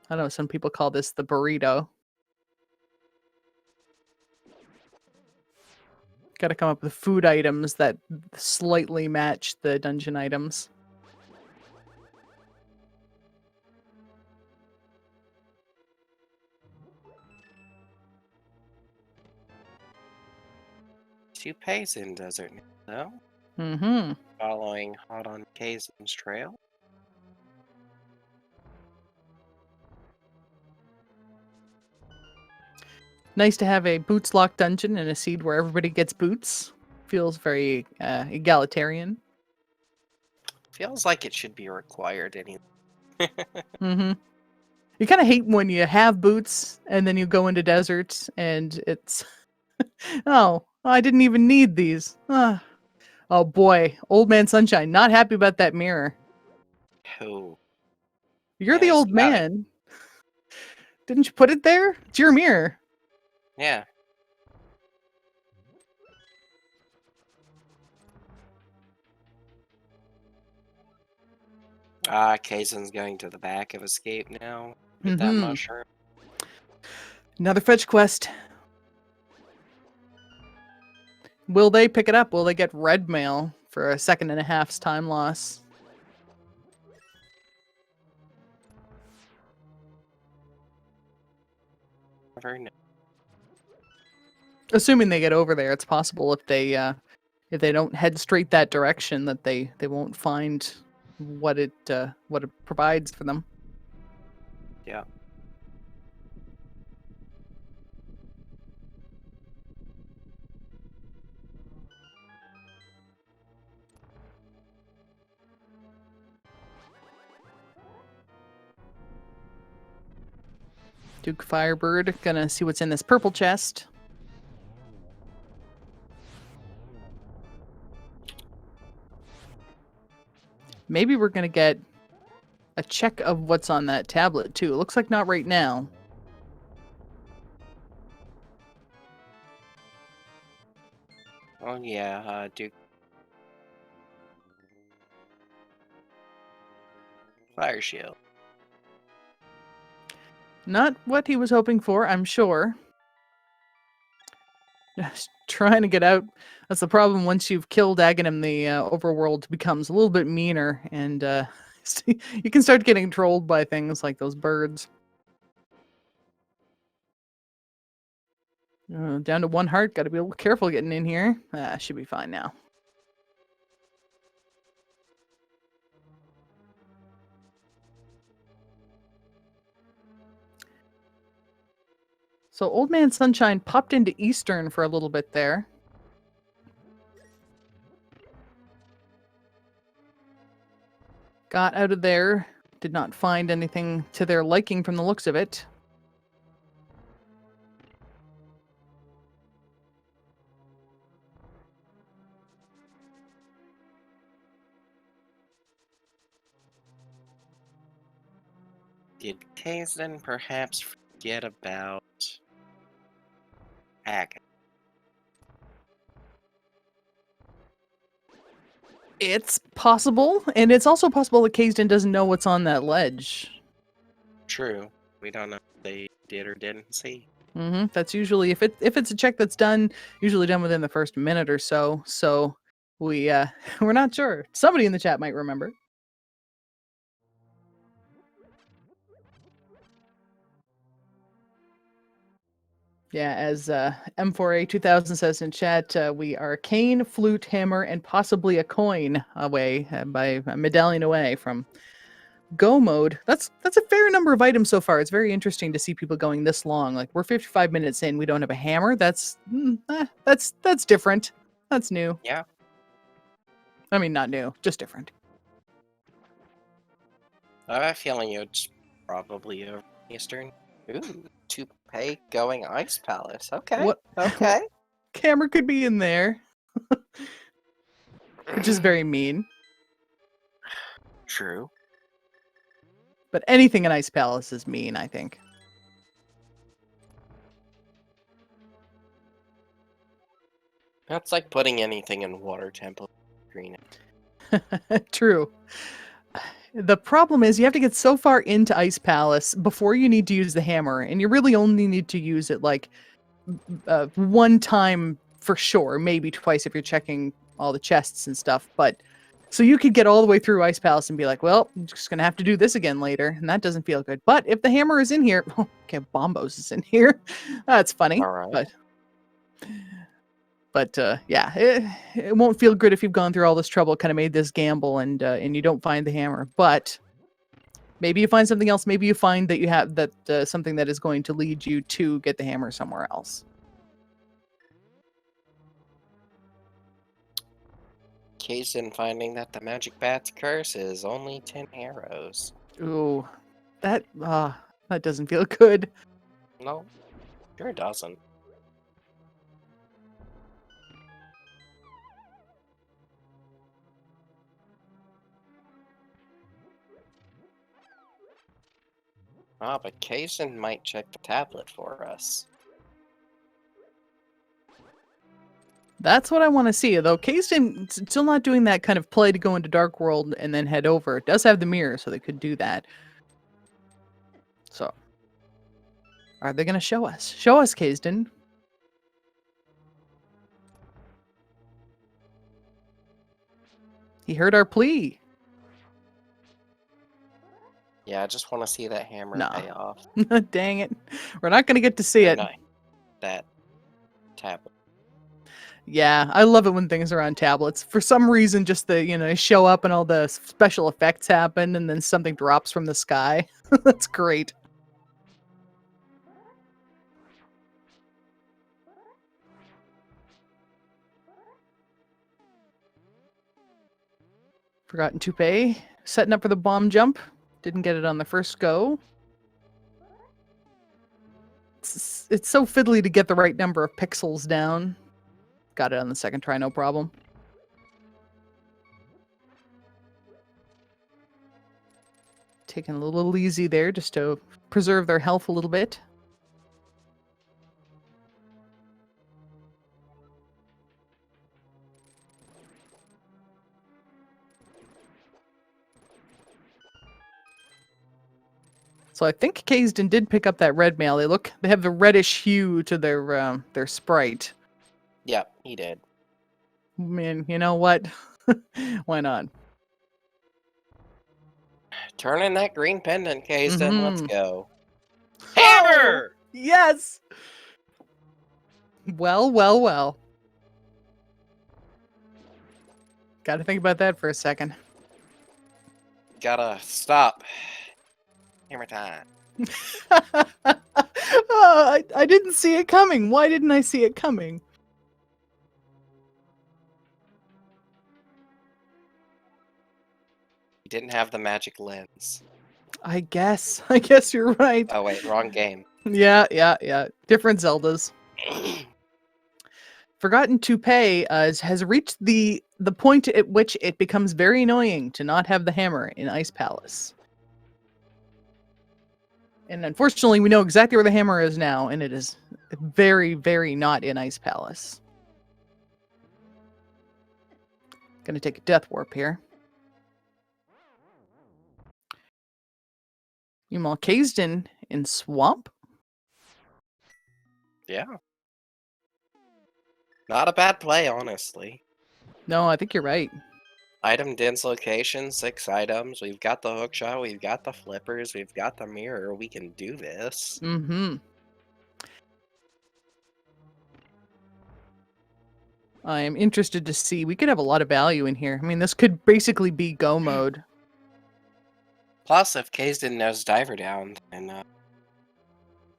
I know some people call this the burrito. Got to come up with food items that slightly match the dungeon items. Toupee's in desert now, though. Mm-hmm. Following Hot on Kazan's trail. Nice to have a boots locked dungeon and a seed where everybody gets boots. Feels very egalitarian. Feels like it should be required anyway. Mm-hmm. You kind of hate when you have boots and then you go into deserts and it's, oh, I didn't even need these. Ah. Oh boy, Old Man Sunshine, not happy about that mirror. Oh. You're the Yes, old you got it. man. Didn't you put it there? It's your mirror. Yeah. Kazan's going to the back of Escape now. Get that Mhm. mushroom. Another fetch quest. Will they pick it up? Will they get red mail for a second and a half's time loss? Never know. Assuming they get over there, it's possible if they don't head straight that direction that they won't find what it provides for them. Yeah. Duke Firebird, gonna see what's in this purple chest. Maybe we're gonna get a check of what's on that tablet too. It looks like not right now. Oh yeah, Duke. Fire shield. Not what he was hoping for, I'm sure. Just trying to get out. That's the problem. Once you've killed Aghanim, the overworld becomes a little bit meaner, and you can start getting trolled by things like those birds. Down to one heart. Got to be a little careful getting in here. Should be fine now. So Old Man Sunshine popped into Eastern for a little bit there. Got out of there. Did not find anything to their liking from the looks of it. Did Kazan perhaps forget about Aghanim? It's possible, and it's also possible that Kazdan doesn't know what's on that ledge. True. We don't know if they did or didn't see. That's usually if it's a check that's done, usually done within the first minute or so. So we we're not sure. Somebody in the chat might remember. Yeah, as M4A 2000 says in chat, we are cane, flute, hammer, and possibly a coin away by a medallion away from go mode. That's a fair number of items so far. It's very interesting to see people going this long. Like we're 55 minutes in, we don't have a hammer. That's different. That's new. Yeah. I mean, not new, just different. I have a feeling it's probably over Eastern. Ooh, Toupee going Ice Palace. Okay. What? Okay. Camera could be in there, which is very mean. True. But anything in Ice Palace is mean, I think. That's like putting anything in water tempo green. True. The problem is you have to get so far into Ice Palace before you need to use the hammer, and you really only need to use it like one time for sure, maybe twice if you're checking all the chests and stuff. But so you could get all the way through Ice Palace and be like, well, I'm just gonna have to do this again later, and that doesn't feel good. But if the hammer is in here, okay, Bombos is in here. That's funny, All right. but yeah, it won't feel good if you've gone through all this trouble, kind of made this gamble, and you don't find the hammer. But maybe you find something else. Maybe you find that you have that something that is going to lead you to get the hammer somewhere else. Case in finding that the magic bat's curse is only 10 arrows. Ooh, that doesn't feel good. No, sure doesn't. Ah, but Kaysen might check the tablet for us. That's what I want to see. Though Kasten still not doing that kind of play to go into Dark World and then head over. It does have the mirror, so they could do that. So, are they going to show us? Show us, Kasten. He heard our plea. Yeah, I just want to see that hammer Nah. pay off. Dang it. We're not going to get to see Or it. not that tablet. Yeah, I love it when things are on tablets. For some reason, just they show up and all the special effects happen and then something drops from the sky. That's great. Forgotten to pay. Setting up for the bomb jump. Didn't get it on the first go. It's so fiddly to get the right number of pixels down. Got it on the second try, no problem. Taking a little easy there just to preserve their health a little bit. So I think Kaysden did pick up that red mail. They have the reddish hue to their sprite. Yep, he did. Man, you know what? Why not? Turn in that green pendant, Kaysden. Let's Mhm. go. Hammer! Yes! Well, well, well. Gotta think about that for a second. Gotta stop. Hammer time. I didn't see it coming. Why didn't I see it coming? He didn't have the magic lens. I guess. I guess you're right. Oh wait, wrong game. Yeah. Different Zeldas. Forgotten to pay has reached the point at which it becomes very annoying to not have the hammer in Ice Palace. And unfortunately, we know exactly where the hammer is now, and it is very, very not in Ice Palace. Gonna take a death warp here. Meanwhile, Kaysden in Swamp? Yeah. Not a bad play, honestly. No, I think you're right. Item dense location, 6 items. We've got the hookshot, we've got the flippers, we've got the mirror. We can do this. Mm-hmm. I am interested to see. We could have a lot of value in here. I mean, this could basically be go mode. Plus, if Kaysden knows Diver Down, then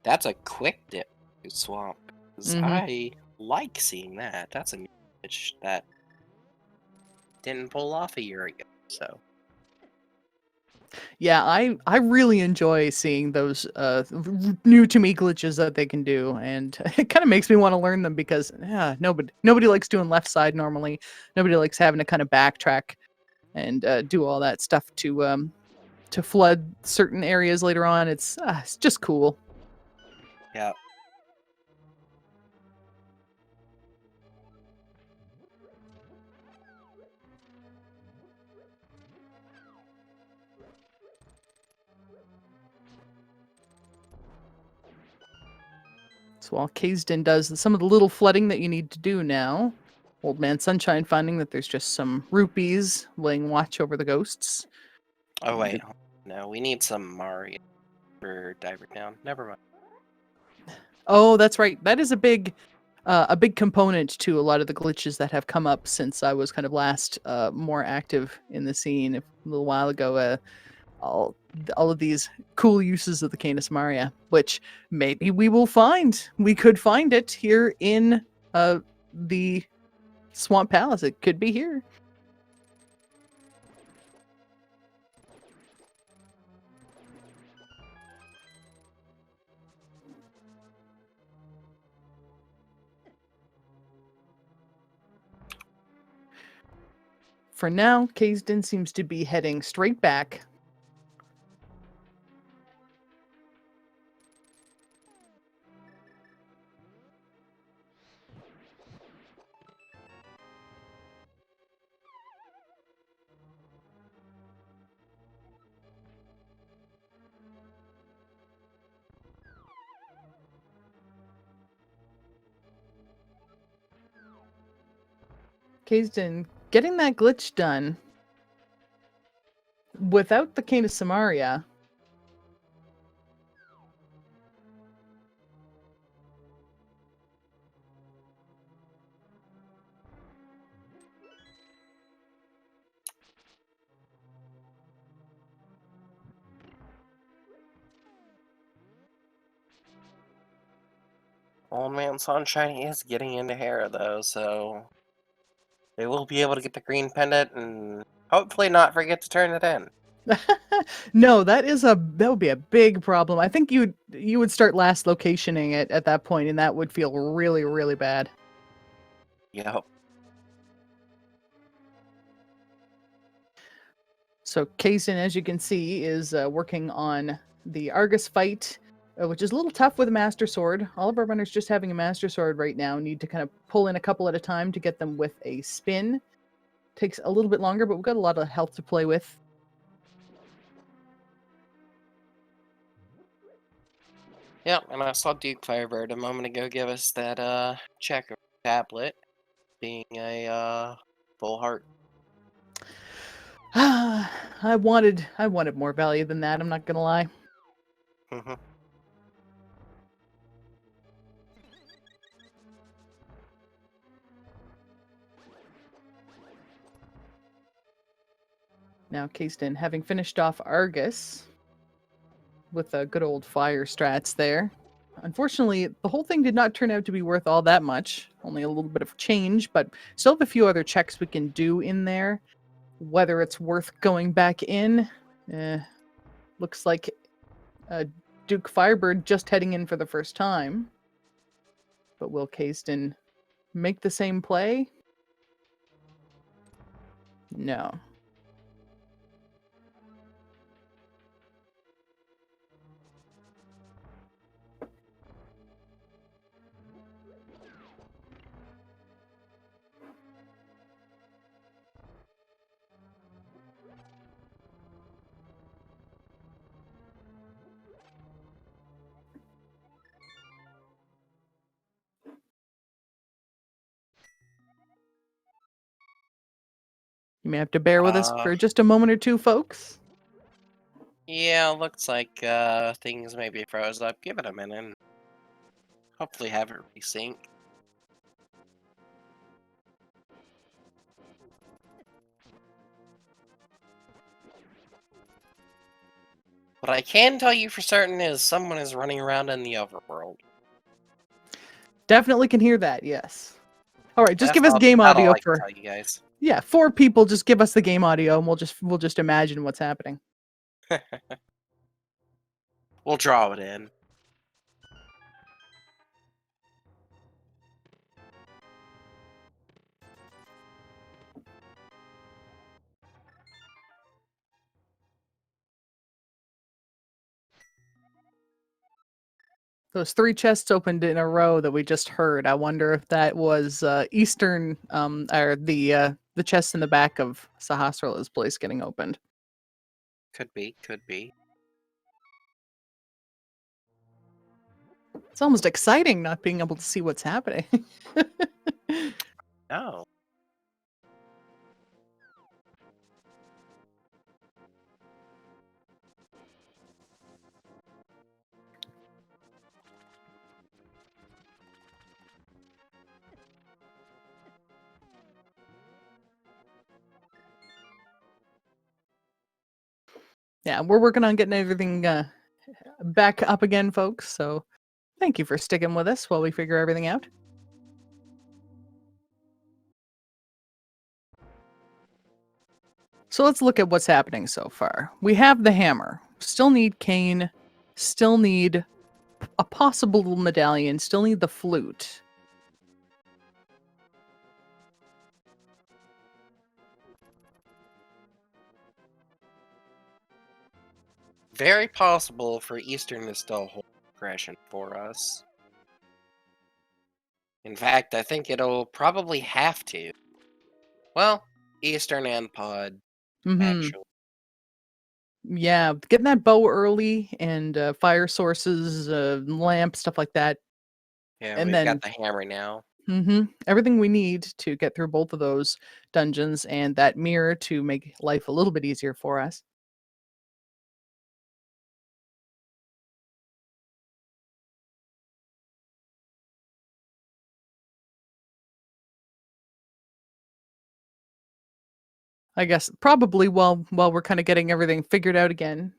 that's a quick dip to Swamp. 'Cause I like seeing that. That's a new glitch that didn't pull off a year ago. So Yeah, I really enjoy seeing those new to me glitches that they can do, and it kind of makes me want to learn them because nobody likes doing left side normally. Nobody likes having to kind of backtrack and do all that stuff to flood certain areas later on. It's just cool. yeah. So while Kaysden does some of the little flooding that you need to do now, Old Man Sunshine finding that there's just some rupees laying watch over the ghosts. Oh wait, no, we need some Mario for Diver Down. Never mind. Oh, that's right. That is a big component to a lot of the glitches that have come up since I was kind of last more active in the scene a little while ago. All of these cool uses of the Canis Maria, which maybe we will find. We could find it here in the Swamp Palace. It could be here. For now, Kaysden seems to be heading straight back. Kaysden getting that glitch done without the Canis Maria. Old Man Sunshine is getting into Hera though, so they will be able to get the green pendant and hopefully not forget to turn it in. No, that would be a big problem. I think you would start last locationing it at that point, and that would feel really, really bad. Yep. So Kaysden, as you can see, is working on the Argus fight, which is a little tough with a Master Sword. All of our runners just having a Master Sword right now need to kind of pull in a couple at a time to get them with a spin. Takes a little bit longer, but we've got a lot of health to play with. Yep, and I saw Duke Firebird a moment ago give us that checker tablet being a full heart. I wanted more value than that, I'm not gonna lie. Mhm. Now Kaysden, having finished off Argus with a good old fire strats there. Unfortunately, the whole thing did not turn out to be worth all that much. Only a little bit of change, but still have a few other checks we can do in there. Whether it's worth going back in, looks like Duke Firebird just heading in for the first time. But will Kaysden make the same play? No. You may have to bear with us for just a moment or two, folks. Yeah, looks like things may be froze up. Give it a minute. And hopefully have it resync. What I can tell you for certain is someone is running around in the overworld. Definitely can hear that, yes. All right, just That's give us game all audio I can for... tell you guys. Yeah, 4 people, just give us the game audio and we'll just imagine what's happening. We'll draw it in. Those 3 chests opened in a row that we just heard. I wonder if that was Eastern, or the chest in the back of Sahasrala's place getting opened. Could be, could be. It's almost exciting not being able to see what's happening. No. Yeah, we're working on getting everything back up again, folks. So thank you for sticking with us while we figure everything out. So let's look at what's happening so far. We have the hammer. Still need cane. Still need a possible medallion. Still need the flute. Very possible for Eastern to still hold aggression for us. In fact, I think it'll probably have to. Well, Eastern and Pod, Mm-hmm. actually. Yeah, getting that bow early and fire sources, lamp, stuff like that. Yeah, And we've then got the hammer now. everything we need to get through both of those dungeons and that mirror to make life a little bit easier for us. I guess probably while we're kind of getting everything figured out again.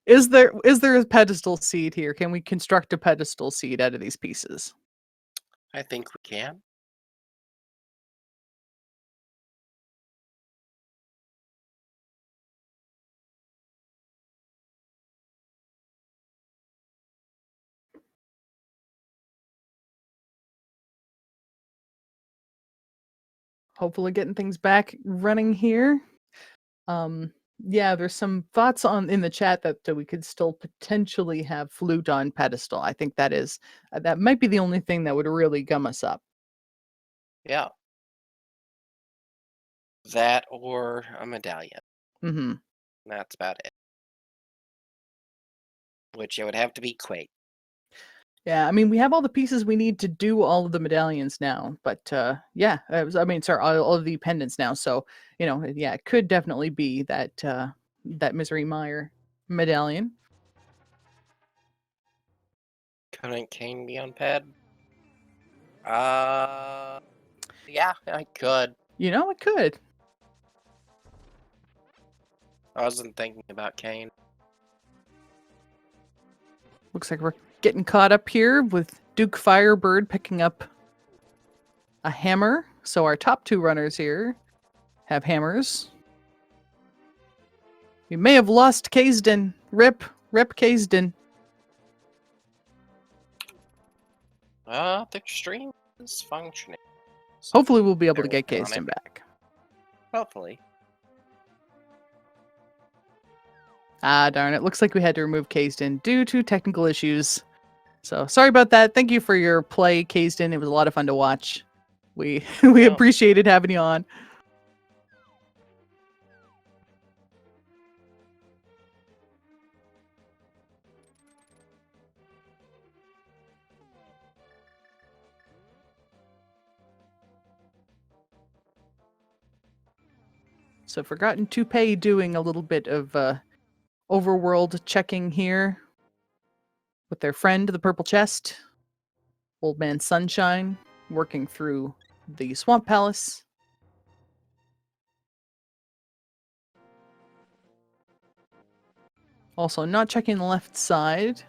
Is there a pedestal seed here? Can we construct a pedestal seed out of these pieces? I think we can. Hopefully getting things back running here. Yeah, there's some thoughts on in the chat that we could still potentially have flute on pedestal. I think that might be the only thing that would really gum us up. Yeah. That or a medallion. Mm-hmm. That's about it. Which it would have to be Quake. Yeah, I mean, we have all the pieces we need to do all of the medallions now, but yeah, sorry, all of the pendants now. So yeah, it could definitely be that Misery Mire medallion. Couldn't Kane be on pad? Yeah, I could. It could. I wasn't thinking about Kane. Looks like we're getting caught up here with Duke Firebird picking up a hammer. So our top two runners here have hammers. We may have lost Kaysden. Rip Kaysden. The stream is functioning. So Hopefully we'll be able to they're get working on Kaysden it. back. Hopefully. Ah, darn it. Looks like we had to remove Kaysden due to technical issues. So sorry about that. Thank you for your play, Kaysden. It was a lot of fun to watch. We we Yeah. appreciated having you on. So Forgotten Toupee doing a little bit of overworld checking here with their friend, the Purple Chest. Old Man Sunshine working through the Swamp Palace. Also not checking the left side.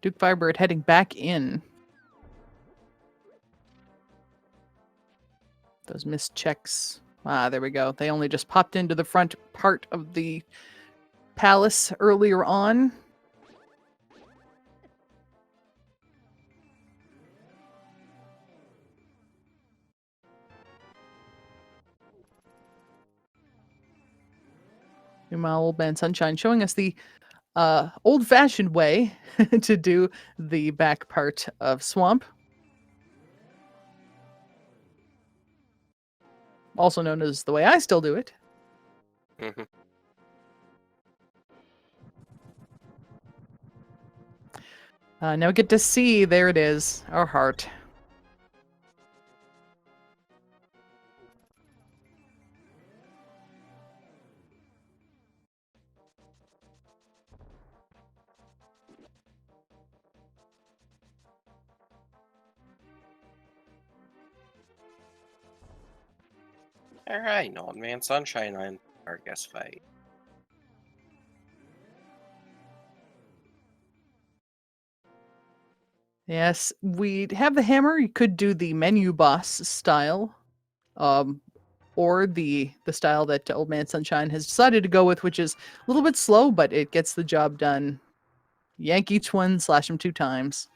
Duke Firebird heading back in. Those missed checks. Ah, there we go. They only just popped into the front part of the palace earlier on. Meanwhile, Old Man Sunshine showing us the old-fashioned way to do the back part of Swamp. also known as the way I still do it. Mhm. Now we get to see, there it is, our heart. Alright, Old Man Sunshine on our guest fight. Yes, we have the hammer. You could do the menu boss style, or the style that Old Man Sunshine has decided to go with, which is a little bit slow, but it gets the job done. Yank each one, slash them 2 times.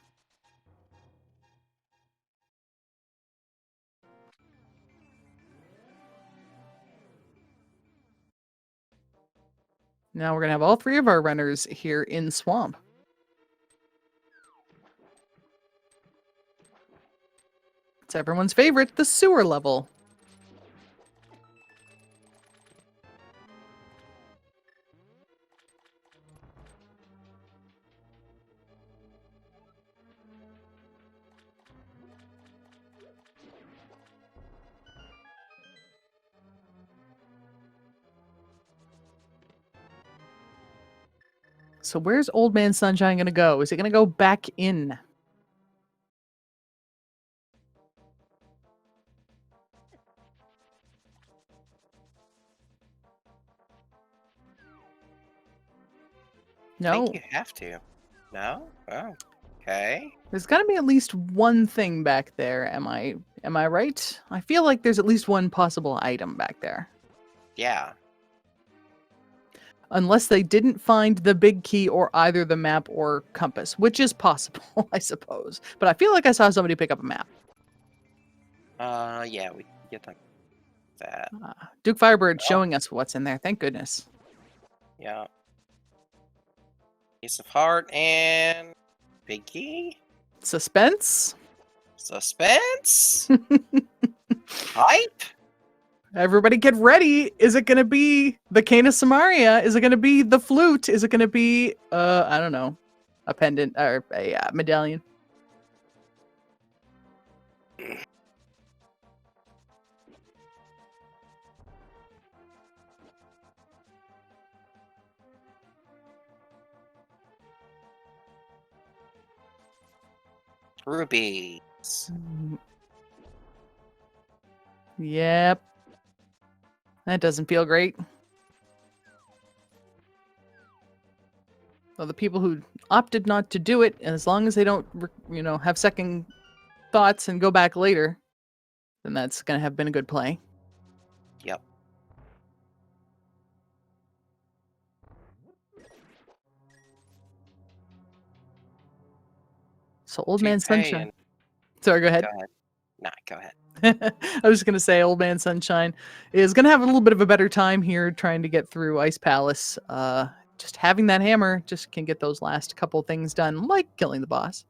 Now we're gonna have all 3 of our runners here in Swamp. It's everyone's favorite, the sewer level. So where's Old Man Sunshine gonna go? Is it gonna go back in? I think No. you have to. No? Oh, okay. There's got to be at least one thing back there. Am I right? I feel like there's at least one possible item back there. Yeah. Unless they didn't find the big key or either the map or compass, which is possible, I suppose. But I feel like I saw somebody pick up a map. Yeah, we can get that. Duke Firebird Oh. showing us what's in there. Thank goodness. Yeah. Piece of heart and big key. Suspense? Suspense. Hype. Everybody get ready. Is it going to be the Cane of Samaria? Is it going to be the flute? Is it going to be, I don't know, a pendant or a medallion? Rubies. Yep. That doesn't feel great. Well, the people who opted not to do it, as long as they don't, have second thoughts and go back later, then that's going to have been a good play. Yep. So Old Man Sunshine. And... Sorry, go ahead. Go ahead. Nah, go ahead. I was just going to say Old Man Sunshine is going to have a little bit of a better time here trying to get through Ice Palace. Just having that hammer just can get those last couple things done, like killing the boss.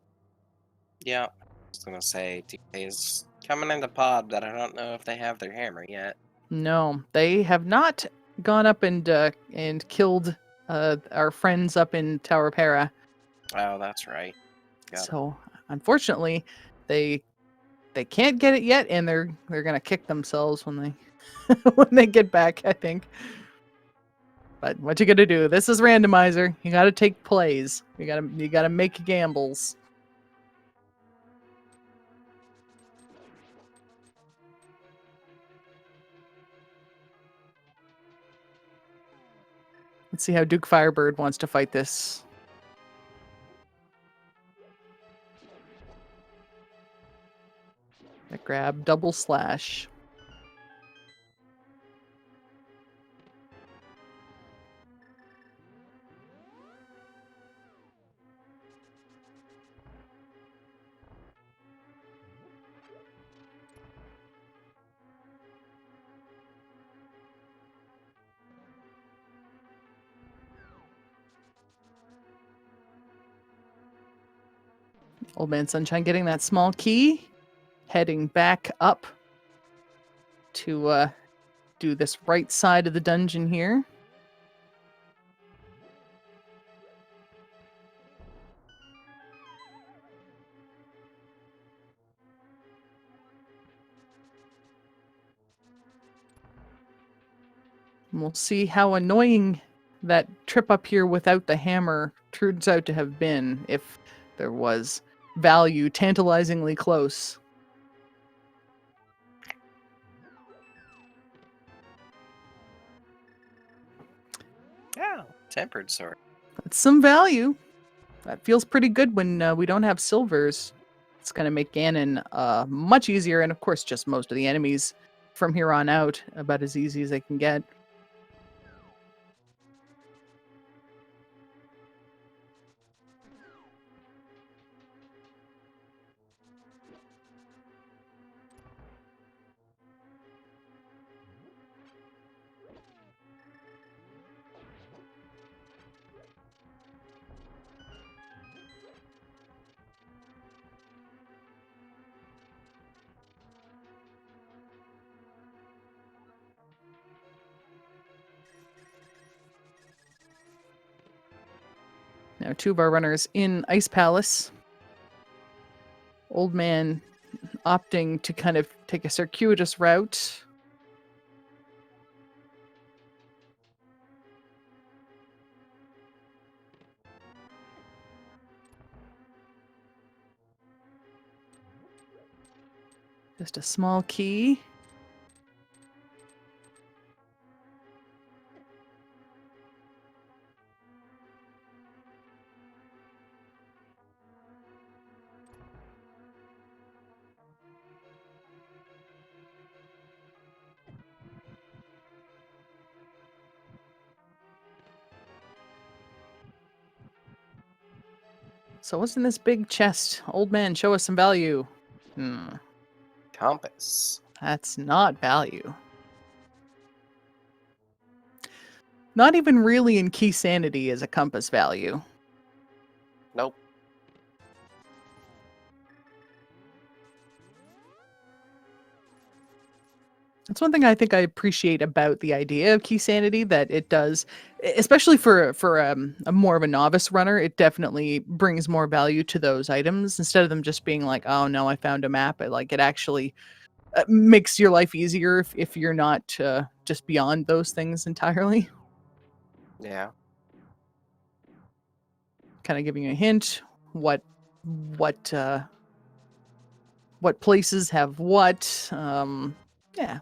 Yeah. I was going to say, DK is coming into pod, but I don't know if they have their hammer yet. No, they have not gone up and killed our friends up in Tower Para. Oh, that's right. So unfortunately, they can't get it yet, and they're gonna kick themselves when they when they get back, I think. But what you gotta do? This is randomizer. You gotta take plays. You gotta make gambles. Let's see how Duke Firebird wants to fight this. I grab double slash. Old Man Sunshine getting that small key, heading back up to do this right side of the dungeon here. And we'll see how annoying that trip up here without the hammer turns out to have been, if there was value tantalizingly close. Yeah, tempered sword. That's some value. That feels pretty good when we don't have silvers. It's going to make Ganon much easier, and of course just most of the enemies from here on out about as easy as they can get. Now, two of our runners in Ice Palace. Old Man opting to kind of take a circuitous route. Just a small key. So what's in this big chest? Old Man, show us some value. Compass. That's not value. Not even really in Key Sanity is a compass value. Nope. That's one thing I think I appreciate about the idea of Key Sanity, that it does, especially for a more of a novice runner, it definitely brings more value to those items instead of them just being like, oh no, I found a map. It actually makes your life easier if you're not just beyond those things entirely. Yeah. Kind of giving you a hint what places have what. Yeah.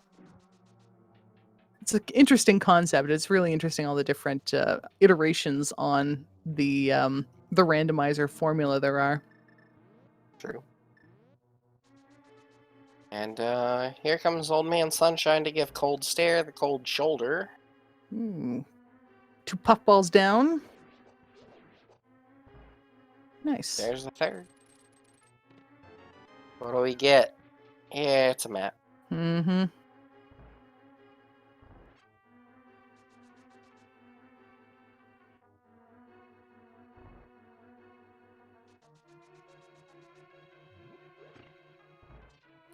It's an interesting concept. It's really interesting, all the different iterations on the randomizer formula there are. True. And here comes Old Man Sunshine to give Cold Stare the cold shoulder. Two puffballs down. Nice. There's the third. What do we get? Yeah, it's a map. Mm-hmm.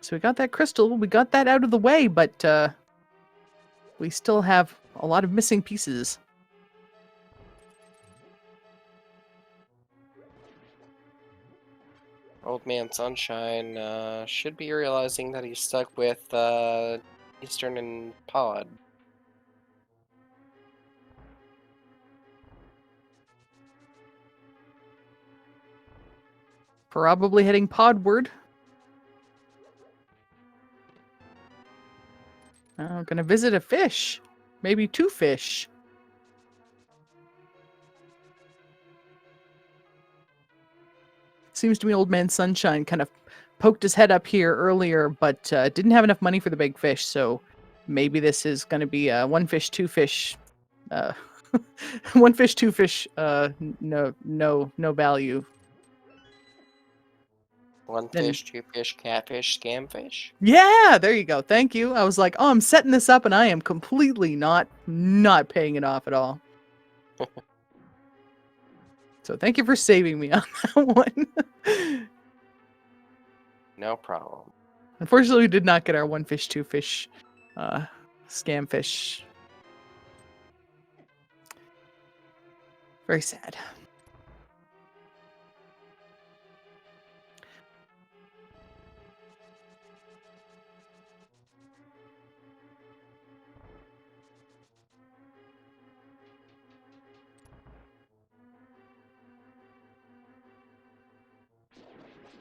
So we got that crystal, we got that out of the way, but we still have a lot of missing pieces. Old Man Sunshine should be realizing that he's stuck with Eastern and Pod. Probably heading podward. Gonna visit a fish. Maybe two fish. Seems to me Old Man Sunshine kind of poked his head up here earlier, but didn't have enough money for the big fish, so maybe this is going to be one fish, two fish. One fish, two fish, no value. One fish, two fish, catfish, scamfish. Yeah, there you go. Thank you. I was like, oh, I'm setting this up and I am completely not paying it off at all. So thank you for saving me on that one. No problem. Unfortunately, we did not get our one fish, two fish Scamfish. Very sad.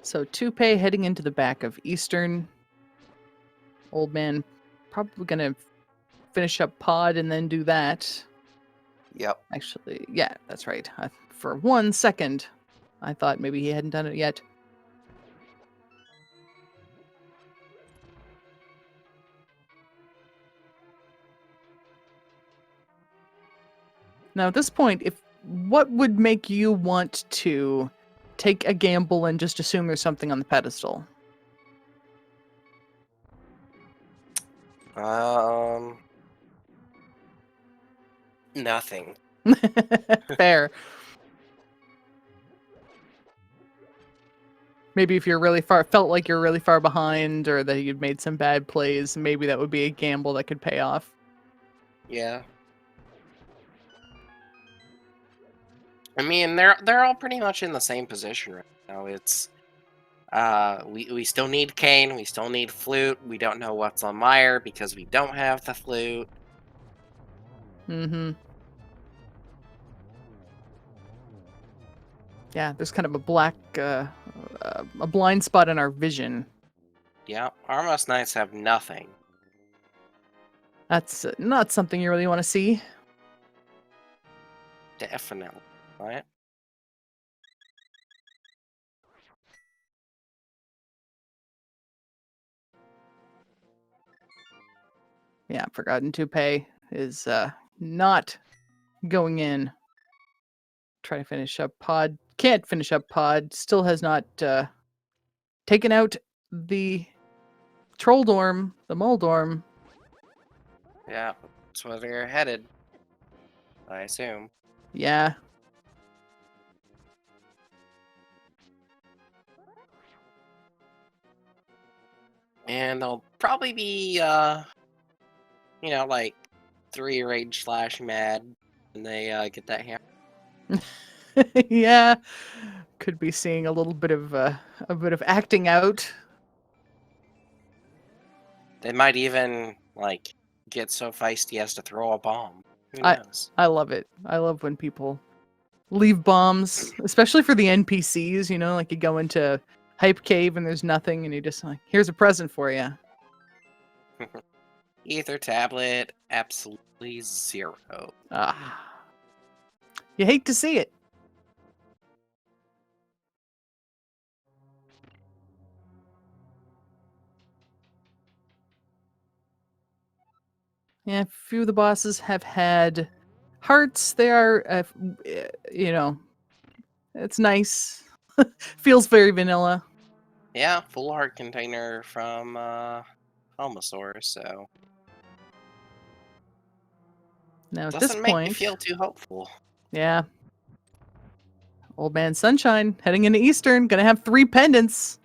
So Tupe heading into the back of Eastern. Old man probably gonna finish up pod and then do that. Yep. Actually, yeah, that's right. For 1 second, I thought maybe he hadn't done it yet. Now, at this point, what would make you want to take a gamble and just assume there's something on the pedestal? Nothing. Fair. Maybe if you're really felt like you're really far behind, or that you'd made some bad plays, maybe that would be a gamble that could pay off. Yeah. I mean, they're all pretty much in the same position right now. It's we still need Kane, we still need Flute. We don't know what's on Meyer because we don't have the Flute. Mm-hmm. Yeah, there's kind of a a blind spot in our vision. Yeah, Armos Knights have nothing. That's not something you really want to see. Definitely, right? Yeah, Forgotten Toupee is not going in. Try to finish up pod. Can't finish up pod. Still has not taken out the Troll Dorm, the Mole Dorm. Yeah, that's where they're headed, I assume. Yeah. And they'll probably be, like 3 rage slash mad when they get that hammer. Yeah. Could be seeing a bit of acting out. They might even like get so feisty as to throw a bomb. Who I knows? I love it. I love when people leave bombs, especially for the NPCs, like you go into Hype Cave and there's nothing and you just like, here's a present for you. Ether tablet, absolutely 0. Ah. You hate to see it. Yeah, a few of the bosses have had hearts. They are, it's nice. Feels very vanilla. Yeah, full heart container from Helmosaur, so Now at this doesn't make you point, feel too hopeful. yeah, Old Man Sunshine heading into Eastern, gonna have 3 pendants.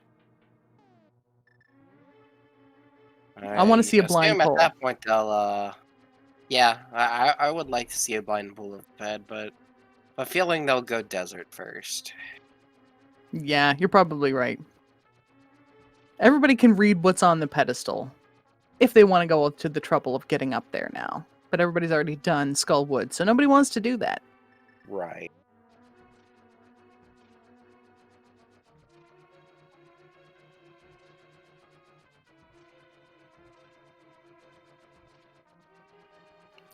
I want to see a blind assume at pull. that point they'll yeah, I would like to see a blind pull of the Fed, but a feeling they'll go desert first. Yeah, you're probably right. Everybody can read what's on the pedestal if they want to go to the trouble of getting up there now. But everybody's already done Skullwood, so nobody wants to do that. Right.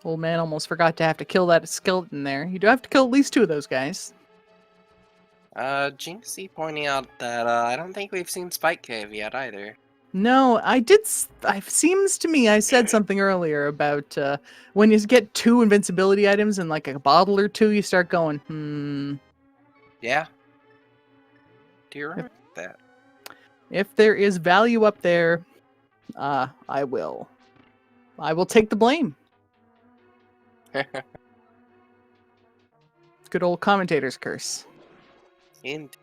Old Man almost forgot to have to kill that skeleton there. You do have to kill at least 2 of those guys. Jinxie pointing out that I don't think we've seen Spike Cave yet either. No, I did. It seems to me I said something earlier about when you get 2 invincibility items in like a bottle or 2, you start going, Yeah. Do you remember that? If there is value up there, I will take the blame. Good old commentator's curse. Indeed.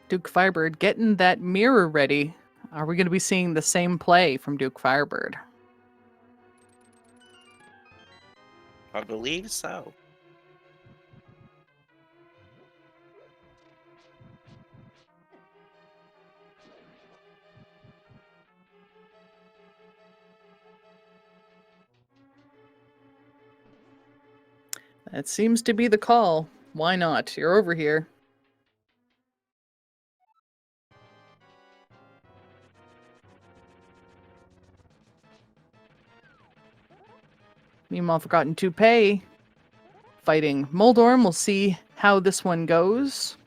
Duke Firebird getting that mirror ready. Are we going to be seeing the same play from Duke Firebird? I believe so. That seems to be the call. Why not? You're over here. Meanwhile, Forgotten to Pay fighting Moldorm. We'll see how this one goes.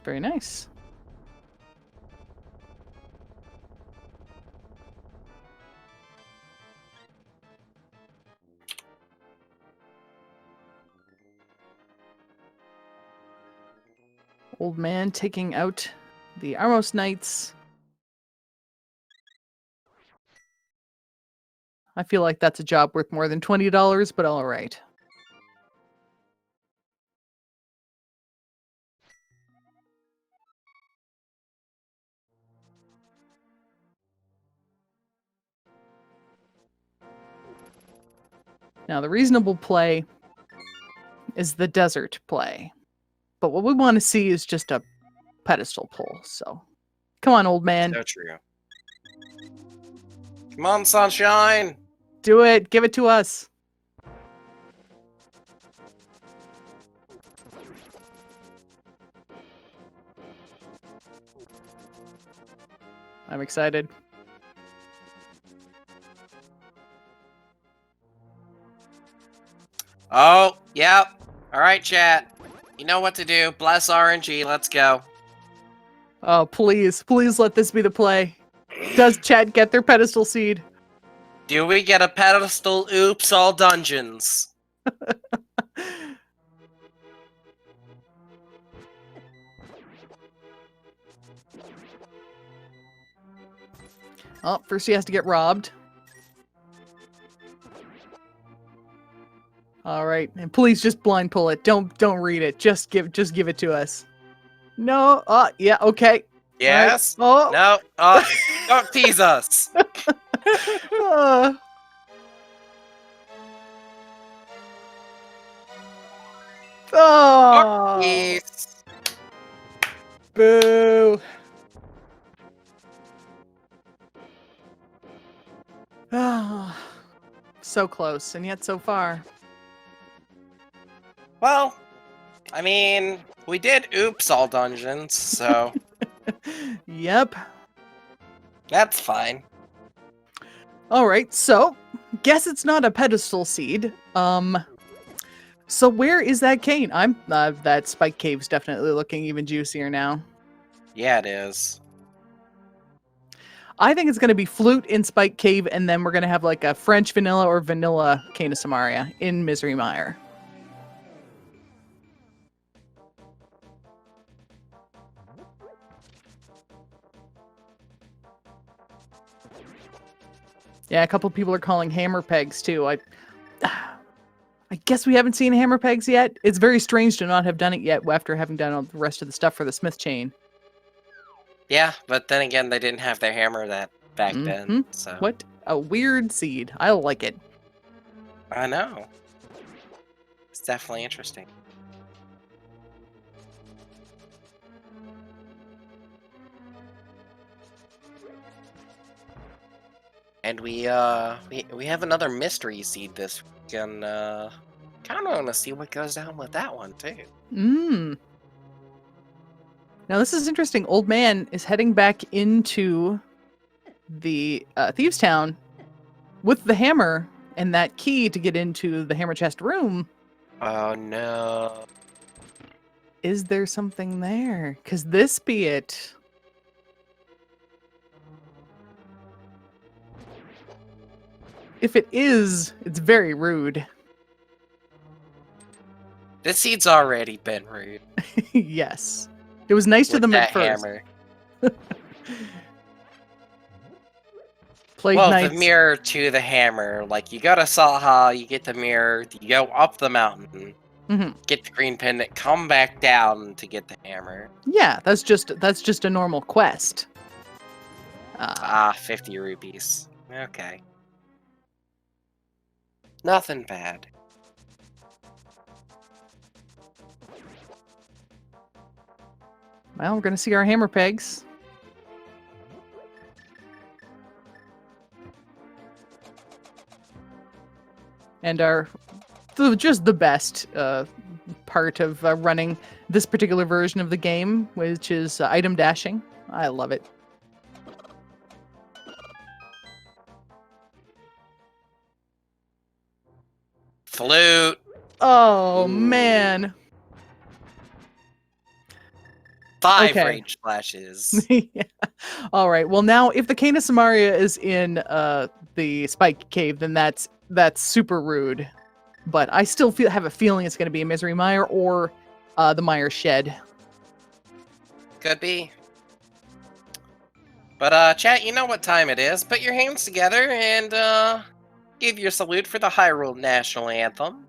Very nice. Old man taking out the Armos Knights. I feel like that's a job worth more than $20, but all right. Now, the reasonable play is the desert play. But what we want to see is just a pedestal pull. So, come on, old man. So true. Come on, sunshine! Do it. Give it to us. I'm excited. Oh, yep. Alright, chat. You know what to do. Bless RNG. Let's go. Oh, please. Please let this be the play. Does Chad get their pedestal seed? Do we get a pedestal oops all dungeons? Oh, first he has to get robbed. All right, and please just blind pull it. Don't read it. Just give it to us. No. Yeah. Okay. Yes? Right. Oh. No. Don't tease us. Uh. Oh. Yes. Boo. Ah. So close, and yet so far. Well, I mean, we did oops all dungeons, so Yep. that's fine. All right, so guess it's not a pedestal seed. So where is that cane? That Spike Cave's definitely looking even juicier now. Yeah, it is. I think it's going to be Flute in Spike Cave, and then we're going to have like a French vanilla or vanilla Cane of Samaria in Misery Mire. Yeah, a couple people are calling hammer pegs too. I guess we haven't seen hammer pegs yet. It's very strange to not have done it yet after having done all the rest of the stuff for the Smith chain. Yeah, but then again, they didn't have their hammer back then, so... What a weird seed. I like it. I know. It's definitely interesting. And we have another mystery seed this week, and kind of want to see what goes down with that one too. Now this is interesting. Old man is heading back into the Thieves' Town with the hammer and that key to get into the hammer chest room. Oh no. Is there something there? Could this be it? If it is, it's very rude. This seed's already been rude. Yes. It was nice to with them that at first. hammer. Plague Well, Knights. the mirror to the hammer. Like, you go to Saha, you get the mirror, you go up the mountain, Mhm. get the green pendant, come back down to get the hammer. Yeah, that's just a normal quest. 50 rupees. Okay. Nothing bad. Well, we're gonna see our hammer pegs. And just the best part of running this particular version of the game, which is item dashing. I love it. Flute. Oh, Ooh. man. 5 Okay. rage splashes. Yeah. All right. Well, now if the Canis Maria is in the Spike Cave, then that's super rude. But I still have a feeling it's going to be a Misery Mire or the Mire Shed. Could be. But, chat, you know what time it is. Put your hands together and, give your salute for the Hyrule National Anthem.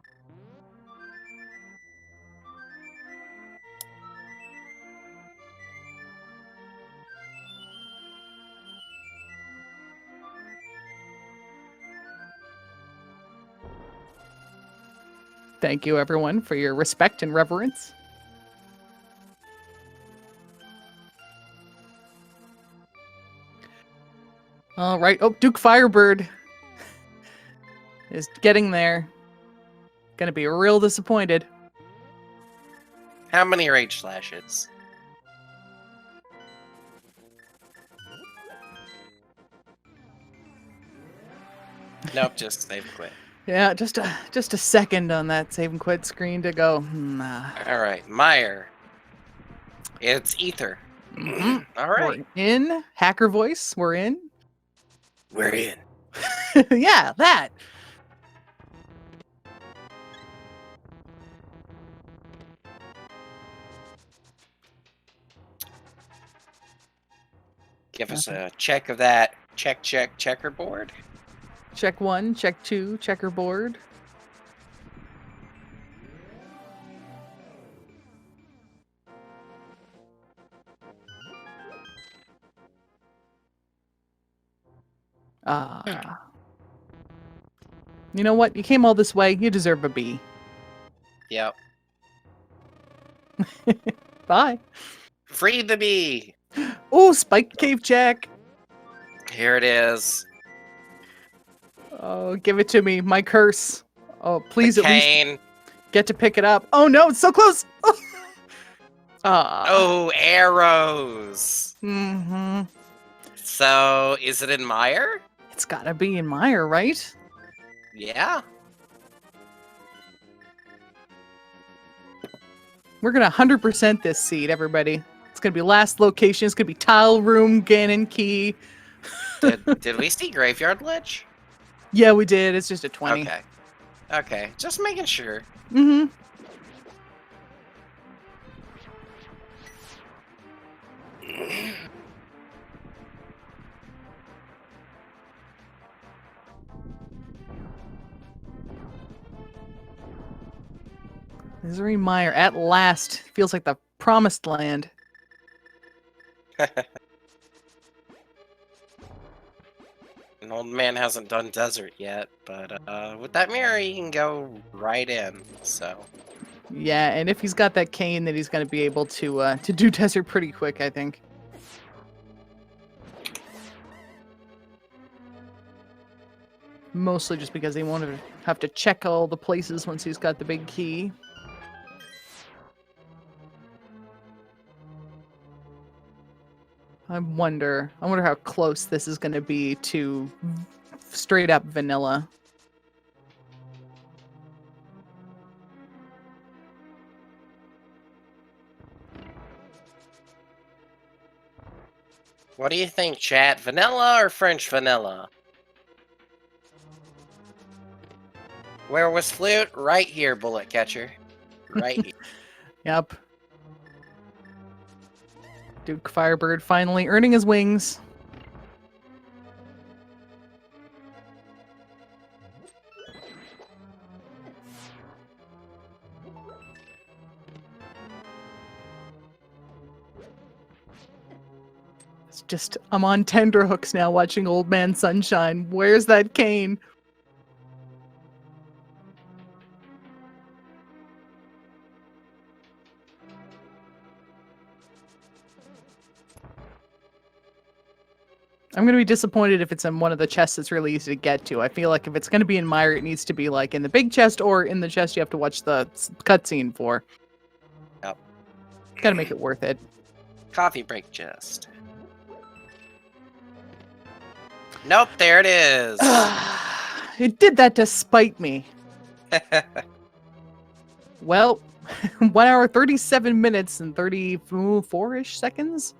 Thank you, everyone, for your respect and reverence. All right. Oh, Duke Firebird is getting there. Gonna be real disappointed. How many rage slashes? Nope, just save and quit. Yeah, just a second on that save and quit screen to go. Alright, Mire. It's Ether. Mhm. Alright. We're in. Hacker voice, we're in. We're in. Yeah, that. Give us a check of that checkerboard. Check 1, check 2, checkerboard. You know what? You came all this way. You deserve a B. Yep. Bye. Free the bee! Oh, Spike Cave check. Here it is. Oh, give it to me. My curse. Oh, please The at least cane. get to pick it up. Oh no, it's so close. Oh, arrows! Mm-hmm. So, is it in Mire? It's gotta be in Mire, right? Yeah. We're gonna 100% this seed, everybody. It's gonna be last location. It's gonna be tile room, Ganon key. Did we see Graveyard Lich? Yeah, we did. It's just a 20. Okay. Okay, just making sure. Mm-hmm. Misery Mire, at last. Feels like the promised land. An old man hasn't done desert yet, but with that mirror he can go right in, so. Yeah, and if he's got that cane, then he's gonna be able to do desert pretty quick, I think. Mostly just because he won't have to check all the places once he's got the big key. I wonder how close this is going to be to straight up vanilla. What do you think, chat? Vanilla or French vanilla? Where was Flute? Right here, Bullet Catcher. Right here. Yep. Duke Firebird finally earning his wings. I'm on tenterhooks now watching Old Man Sunshine. Where's that cane? I'm going to be disappointed if it's in one of the chests that's really easy to get to. I feel like if it's going to be in Mire, it needs to be like in the big chest or in the chest you have to watch the cutscene for. Yep. Got to make it worth it. Coffee break chest. Nope, there it is. It did that to spite me. Well, 1 hour, 37 minutes and 34-ish seconds.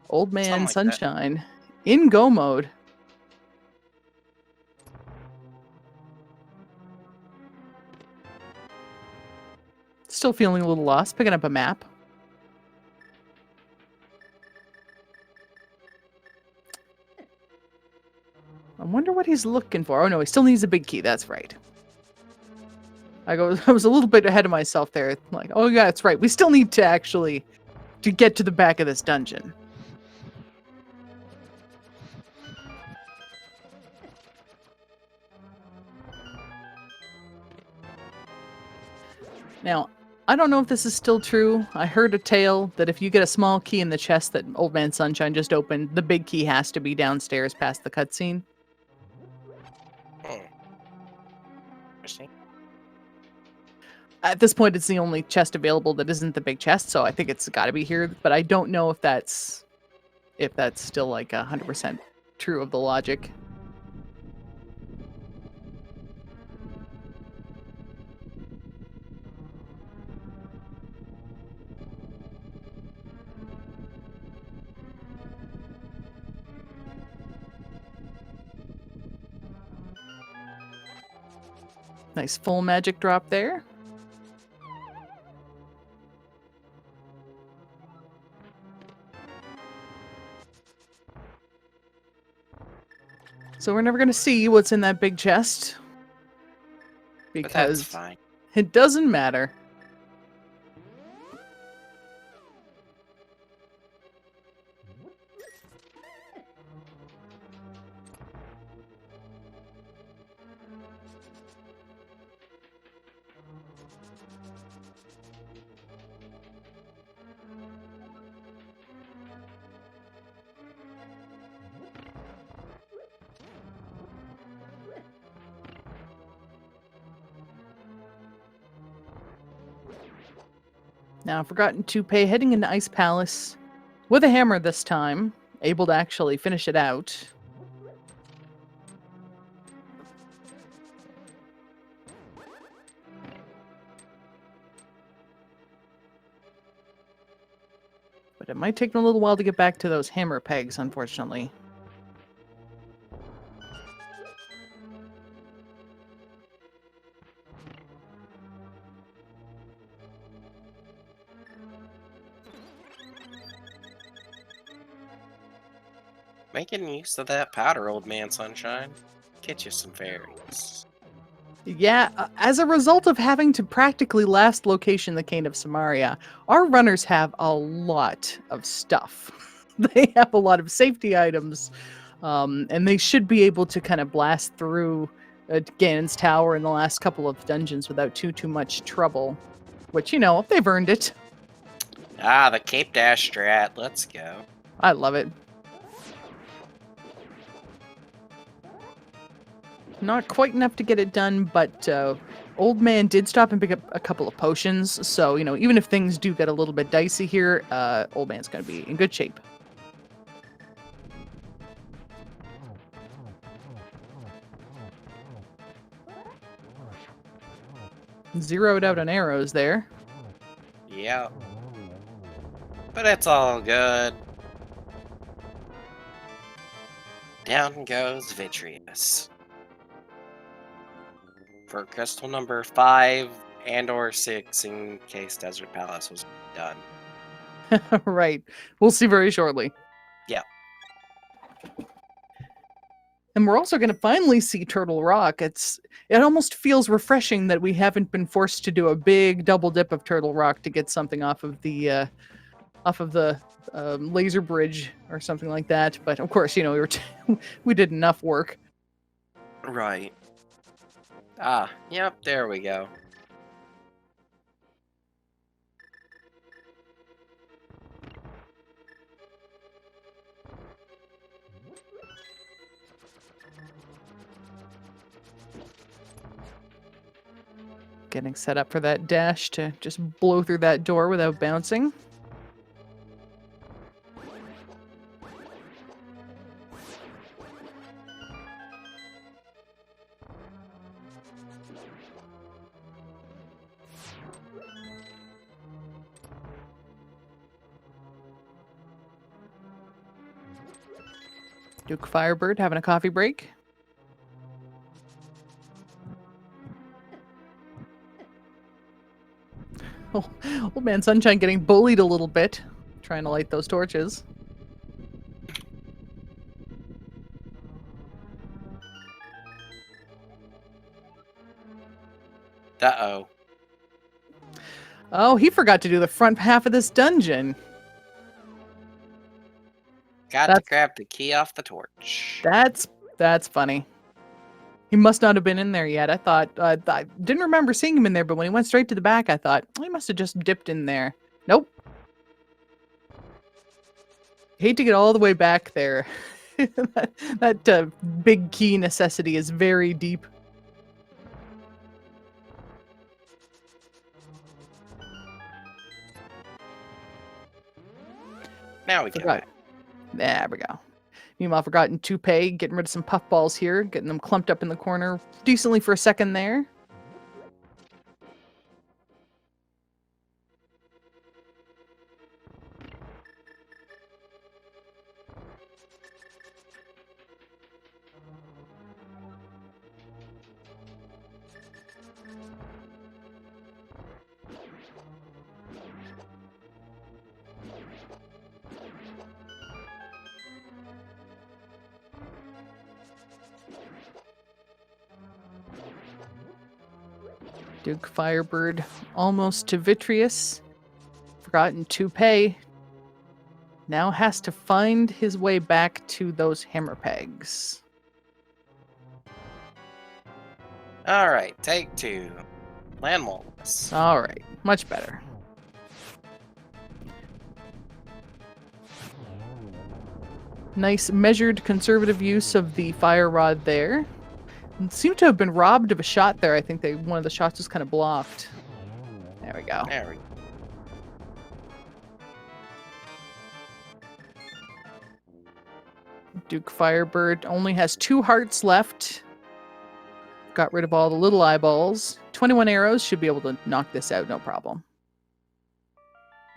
Old Man Something like Sunshine. In go mode. Still feeling a little lost. Picking up a map. I wonder what he's looking for. Oh no, he still needs a big key. That's right. I was a little bit ahead of myself there. Like, oh yeah, that's right. We still need to actually get to the back of this dungeon. Now, I don't know if this is still true. I heard a tale that if you get a small key in the chest that Old Man Sunshine just opened, the big key has to be downstairs past the cutscene. Interesting. At this point, it's the only chest available that isn't the big chest, so I think it's got to be here. But I don't know if that's still like 100% true of the logic. Nice full magic drop there. So we're never going to see what's in that big chest. But that's Because fine. it doesn't matter. Now, I've forgotten to pay heading into Ice Palace with a hammer this time, able to actually finish it out. But it might take me a little while to get back to those hammer pegs, unfortunately. Making use of that powder, Old Man Sunshine. Get you some fairies. Yeah, as a result of having to practically last location the Cane of Samaria, our runners have a lot of stuff. They have a lot of safety items, and they should be able to kind of blast through Ganon's Tower in the last couple of dungeons without too much trouble. Which, you know, they've earned it. Ah, the Cape Dash strat. Let's go. I love it. Not quite enough to get it done, but Old Man did stop and pick up a couple of potions. So, you know, even if things do get a little bit dicey here, Old Man's going to be in good shape. Zeroed out on arrows there. Yeah. But it's all good. Down goes Vitreous. For crystal number 5 and or 6 in case Desert Palace was done. Right. We'll see very shortly. Yeah. And we're also going to finally see Turtle Rock. It almost feels refreshing that we haven't been forced to do a big double dip of Turtle Rock to get something off of the off of the laser bridge or something like that. But of course, we were we did enough work. Right. Ah, yep, there we go. Getting set up for that dash to just blow through that door without bouncing. Duke Firebird having a coffee break. Oh, old man Sunshine getting bullied a little bit, trying to light those torches. Uh-oh. Oh, he forgot to do the front half of this dungeon. Got to That's- grab the key off the torch. That's funny. He must not have been in there yet. I thought I didn't remember seeing him in there, but when he went straight to the back, I thought he must have just dipped in there. Nope. Hate to get all the way back there. that big key necessity is very deep. Now we Forgot. got it. There we go. Meanwhile, forgotten Toupee, getting rid of some puffballs here, getting them clumped up in the corner decently for a second there. Duke Firebird almost to Vitreous. Forgotten Toupee now has to find his way back to those hammer pegs. Alright, take 2. Land molds. All right, much better. Nice measured conservative use of the fire rod there. Seemed to have been robbed of a shot there. I think one of the shots was kind of blocked. There we go. There we go. Duke Firebird only has 2 hearts left. Got rid of all the little eyeballs. 21 arrows should be able to knock this out, no problem.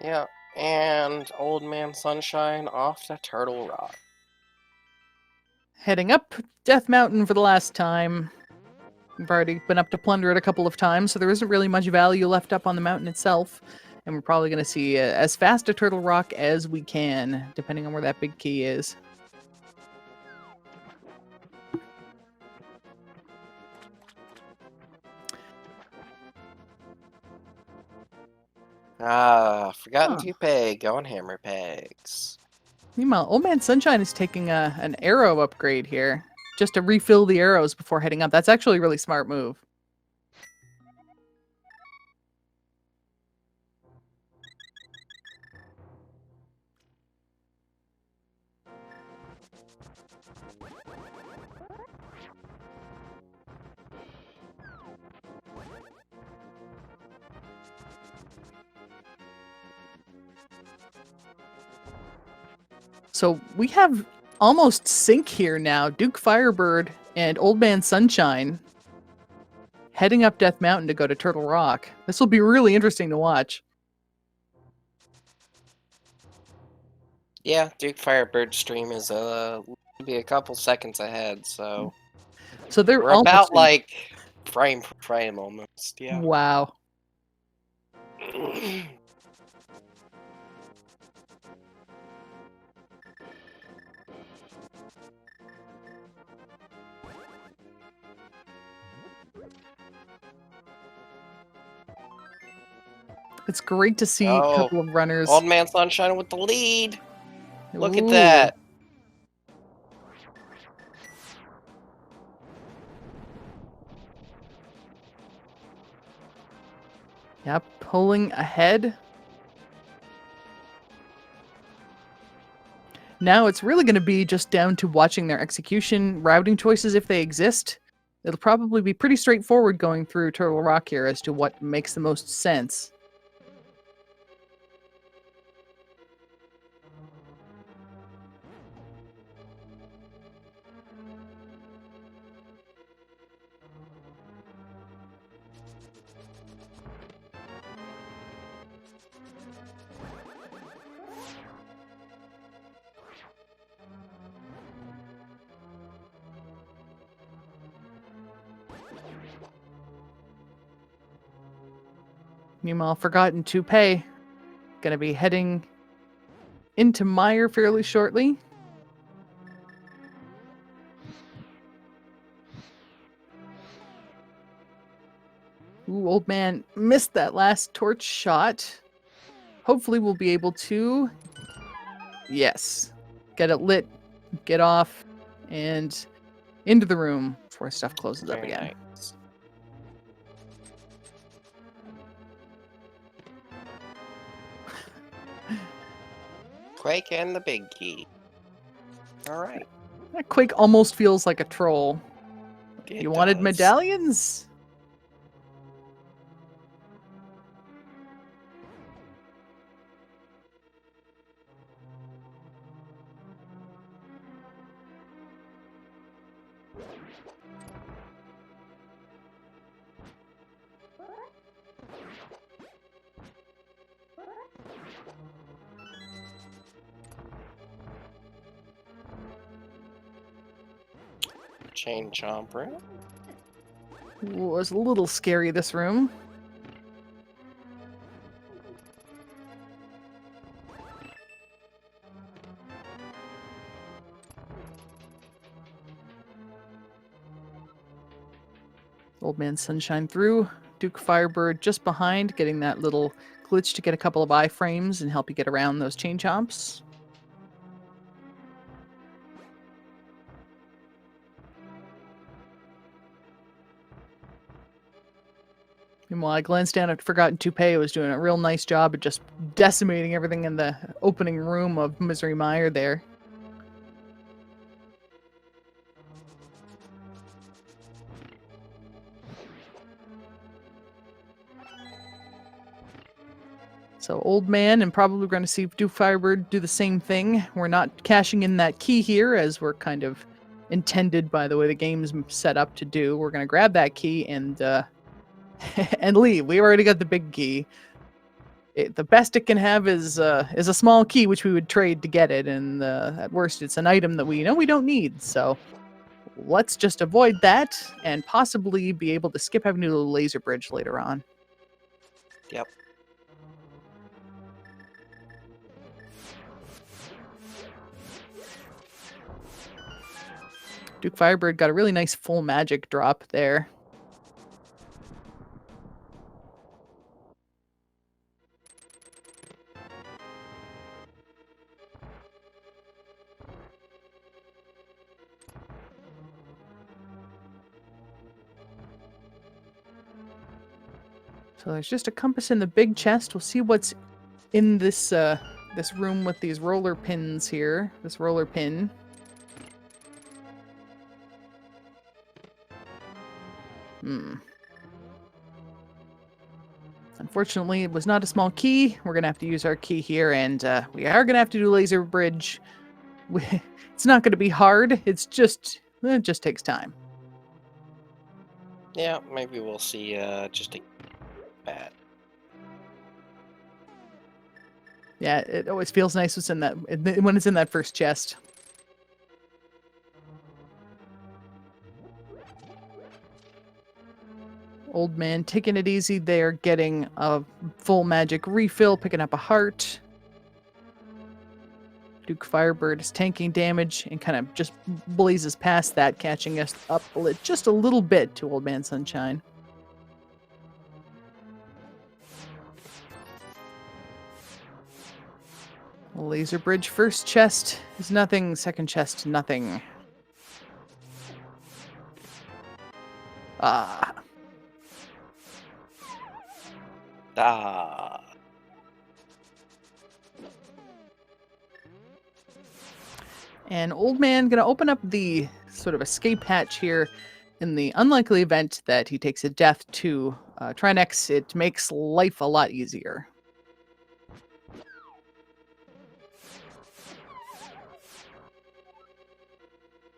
Yeah, and Old Man Sunshine off to Turtle Rock. Heading up Death Mountain for the last time. We've already been up to plunder it a couple of times, so there isn't really much value left up on the mountain itself. And we're probably going to see as fast a Turtle Rock as we can, depending on where that big key is. Ah, Forgotten Toupee, going hammer pegs. Meanwhile, Old Man Sunshine is taking an arrow upgrade here, just to refill the arrows before heading up. That's actually a really smart move. So we have almost sync here now. Duke Firebird and Old Man Sunshine heading up Death Mountain to go to Turtle Rock. This will be really interesting to watch. Yeah, Duke Firebird's stream is be a couple seconds ahead, so So they're we're almost about sync. like frame for frame almost. Yeah. Wow. It's great to see a Oh, couple of runners. Old Man Sunshine with the lead. Look at Ooh. that. Yep, pulling ahead. Now it's really going to be just down to watching their execution routing choices if they exist. It'll probably be pretty straightforward going through Turtle Rock here as to what makes the most sense. Meanwhile, Forgotten Toupee gonna be heading into Mire fairly shortly. Ooh, Old Man missed that last torch shot. Hopefully we'll be able to, yes, get it lit, get off, and into the room before stuff closes up Very again. nice. Quake and the big key. All right. That Quake almost feels like a troll. It You wanted does. medallions? Chain Chomper. Ooh, it was a little scary, this room. Old Man Sunshine through. Duke Firebird just behind, getting that little glitch to get a couple of iframes and help you get around those chain chomps. Meanwhile, I glanced down at Forgotten Toupee, was doing a real nice job of just decimating everything in the opening room of Misery Mire there. So Old Man, and probably going to see Duke Firebird do the same thing. We're not cashing in that key here, as we're kind of intended by the way the game's set up to do. We're going to grab that key and and leave. We already got the big key. The best it can have is a small key, which we would trade to get it, and at worst, it's an item that we know we don't need. So let's just avoid that, and possibly be able to skip having to do the laser bridge later on. Yep. Duke Firebird got a really nice full magic drop there. So there's just a compass in the big chest. We'll see what's in this this room with these roller pins here. This roller pin. Unfortunately, it was not a small key. We're gonna have to use our key here, and we are gonna have to do laser bridge. It's not gonna be hard. It just takes time. Yeah, maybe we'll see just a bad. Yeah, it always feels nice when it's in that first chest. Old Man taking it easy there, getting a full magic refill, picking up a heart. Duke Firebird is tanking damage and kind of just blazes past that, catching us up just a little bit to Old Man Sunshine. Laser bridge first chest is nothing. Second chest, nothing. Ah. Ah. And Old Man gonna open up the sort of escape hatch here. In the unlikely event that he takes a death to Trinex, it makes life a lot easier.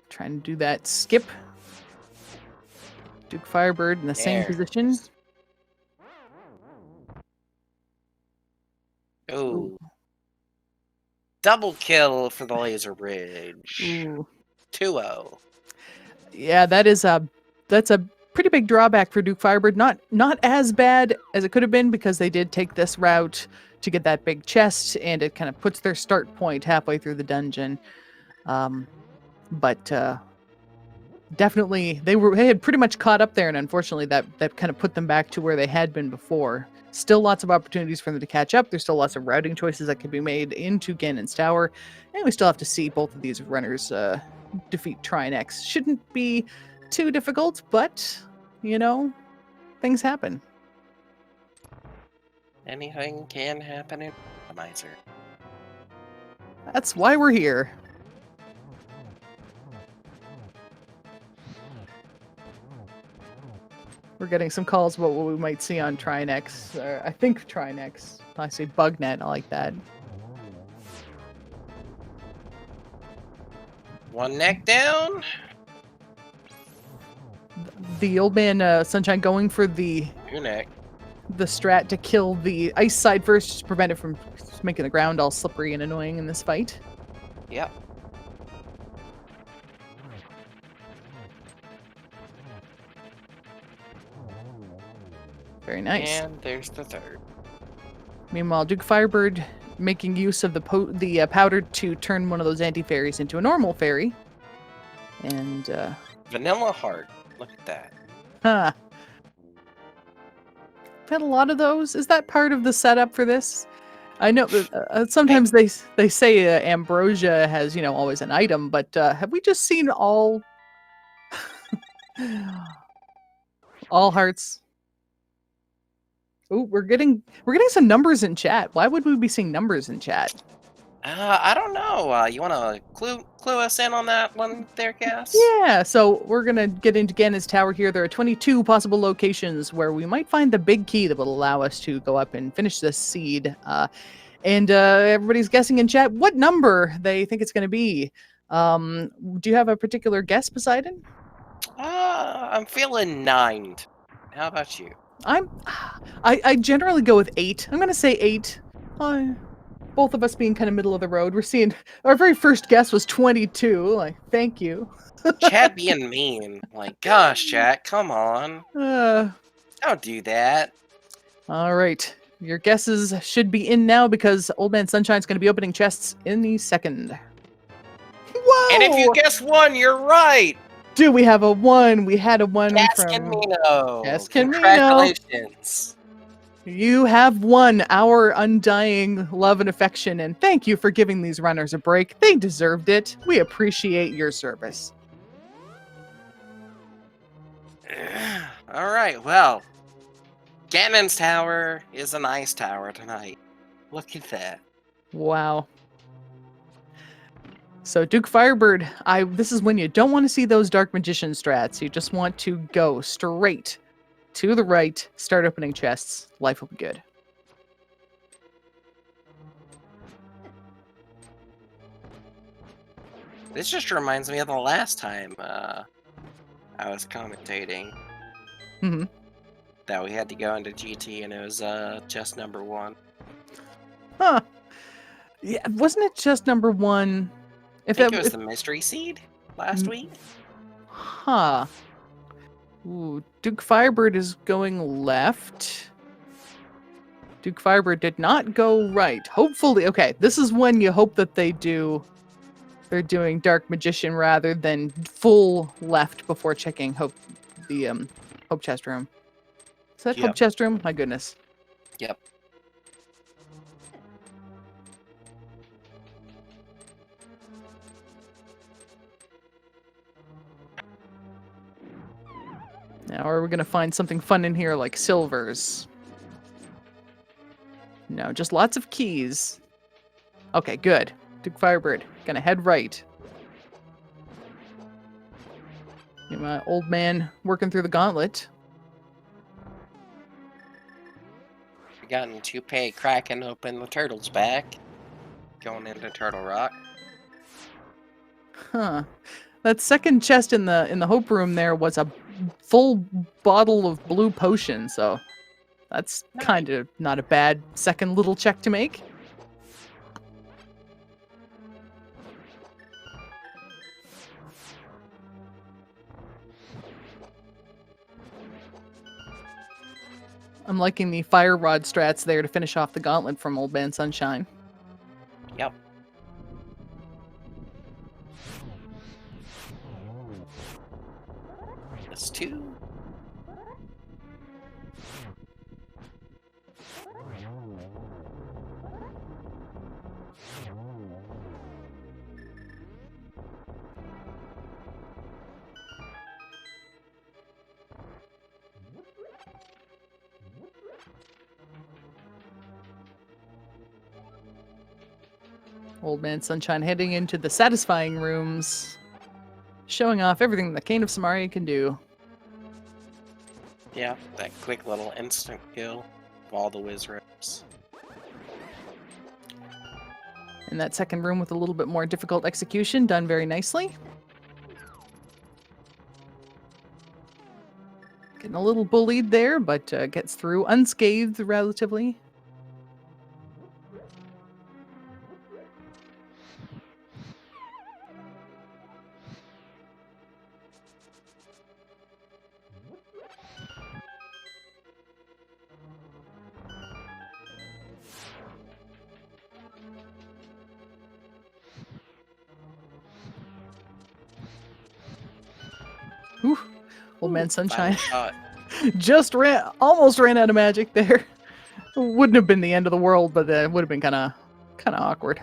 Trying to do that skip. Duke Firebird in the same There. position. Ooh. Double kill for the laser bridge. Ooh. 2-0. Yeah, that's a pretty big drawback for Duke Firebird. Not as bad as it could have been because they did take this route to get that big chest, and it kind of puts their start point halfway through the dungeon. But definitely they had pretty much caught up there, and unfortunately that kind of put them back to where they had been before. Still lots of opportunities for them to catch up. There's still lots of routing choices that could be made into Ganon's Tower, and we still have to see both of these runners defeat Trinex. Shouldn't be too difficult, but you know, things happen. Anything can happen in Randomizer. That's why we're here. We're getting some calls about what we might see on Trinex. I think Trinex. I say Bugnet. I like that. One neck down. The Old Man Sunshine going for the Two neck. strat to kill the ice side first, just to prevent it from making the ground all slippery and annoying in this fight. Yep. Very nice. And there's the third. Meanwhile, Duke Firebird making use of the powder to turn one of those anti-fairies into a normal fairy. And, Vanilla heart. Look at that. huh. I've had a lot of those. Is that part of the setup for this? I know sometimes they say ambrosia has, always an item, but have we just seen all hearts? Oh, we're getting some numbers in chat. Why would we be seeing numbers in chat? I don't know. You want to clue us in on that one there, Cass? Yeah, so we're going to get into Ganon's Tower here. There are 22 possible locations where we might find the big key that will allow us to go up and finish this seed. And everybody's guessing in chat what number they think it's going to be. Do you have a particular guess, Poseidon? I'm feeling 9. How about you? I generally go with 8. I'm going to say 8. Both of us being kind of middle of the road. We're seeing our very first guess was 22. Like, thank you. Chat being mean. Like, gosh, chat, come on. Don't do that. All right. Your guesses should be in now because Old Man Sunshine's going to be opening chests any second. Whoa! And if you guess 1, you're right. Do we have a 1? We had a 1 from Camino. Congratulations. You have won our undying love and affection, and thank you for giving these runners a break. They deserved it. We appreciate your service. All right, well, Ganon's Tower is a nice tower tonight. Look at that. Wow. So Duke Firebird, this is when you don't want to see those Dark Magician strats. You just want to go straight to the right, start opening chests. Life will be good. This just reminds me of the last time I was commentating. Mm-hmm. That we had to go into GT and it was chest number 1. Huh. Yeah, wasn't it just number 1? I think it was the mystery seed last week. Huh. Ooh, Duke Firebird is going left. Duke Firebird did not go right. Hopefully, okay, this is when you hope that they're doing Dark Magician rather than full left before checking Hope Chest Room. Is that Hope Chest Room? My goodness. Yep. Now, are we going to find something fun in here like silvers? No, just lots of keys. Okay, good. Duke Firebird. Gonna head right. Get my old man working through the gauntlet. Forgotten to pay cracking open the turtle's back. Going into Turtle Rock. Huh. That second chest in the Hope Room there was a full bottle of blue potion, so that's kind of not a bad second little check to make. I'm liking the fire rod strats there to finish off the gauntlet from Old Man Sunshine. Yep. That's 2. Old Man Sunshine heading into the satisfying rooms, showing off everything the Cane of Samaria can do. Yeah, that quick little instant kill of all the whiz ropes. In that second room with a little bit more difficult execution, done very nicely. Getting a little bullied there, but gets through unscathed relatively. Whew. Old Man Sunshine Final shot. just almost ran out of magic there. Wouldn't have been the end of the world, but it would have been kind of awkward.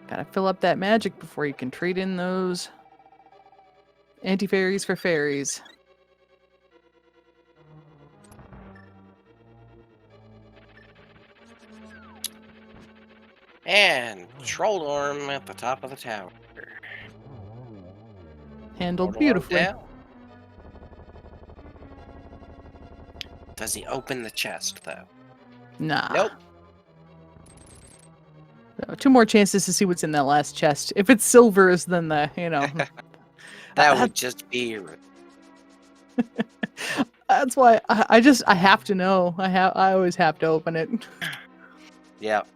Gotta fill up that magic before you can trade in those anti-fairies for fairies. And Trolldorm at the top of the tower. Handled Trolldorm beautifully. down. Does he open the chest, though? Nah. Nope. So, 2 more chances to see what's in that last chest. If it's silvers, then That would just be... that's why I have to know. I always have to open it. Yep.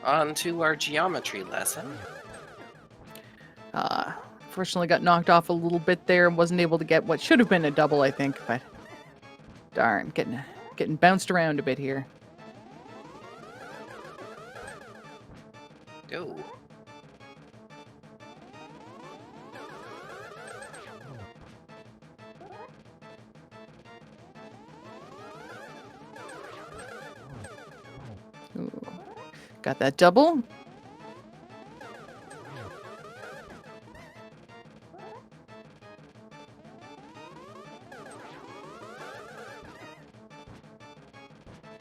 On to our geometry lesson. Fortunately got knocked off a little bit there and wasn't able to get what should have been a double, I think, but darn, getting bounced around a bit here. Go. Ooh. Got that double.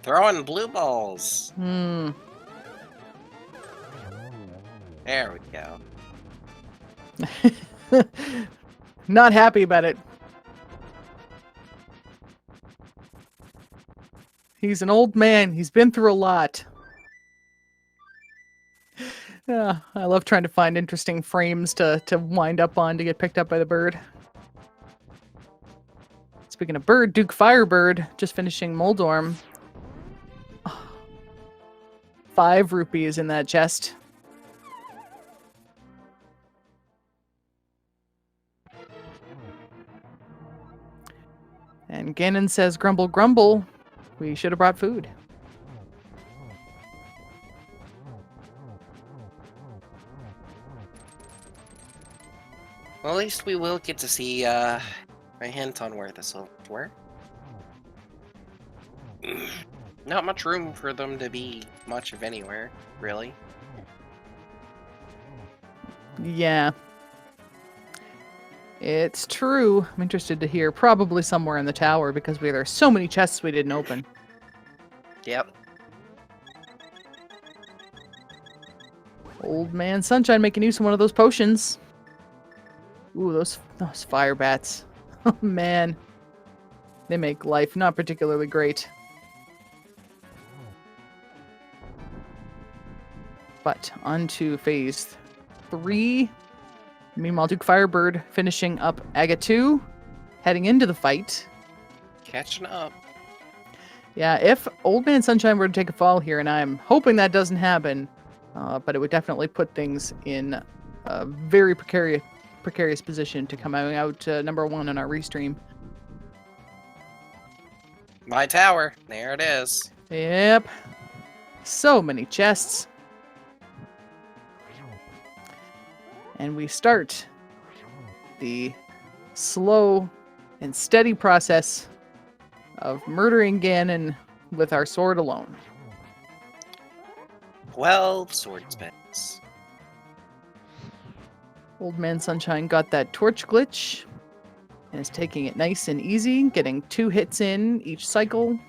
Throwing blue balls. Hmm. There we go. Not happy about it. He's an old man. He's been through a lot. Yeah, I love trying to find interesting frames to wind up on to get picked up by the bird. Speaking of bird, Duke Firebird just finishing Moldorm. 5 rupees in that chest. And Ganon says, grumble, grumble. We should have brought food. Well, at least we will get to see a hint on where the silvers were. Not much room for them to be much of anywhere, really. Yeah. It's true. I'm interested to hear. Probably somewhere in the tower because there's so many chests we didn't open. Yep. Old Man Sunshine making use of one of those potions. Ooh, those fire bats. Oh, man. They make life not particularly great. But on to phase 3. Meanwhile, Duke Firebird finishing up Aga 2, heading into the fight. Catching up. Yeah, if Old Man Sunshine were to take a fall here, and I'm hoping that doesn't happen, but it would definitely put things in a very precarious position to come out number 1 on our restream. My tower. There it is. Yep. So many chests. And we start the slow and steady process of murdering Ganon with our sword alone. 12 sword spins. Old Man Sunshine got that torch glitch and is taking it nice and easy, getting 2 hits in each cycle.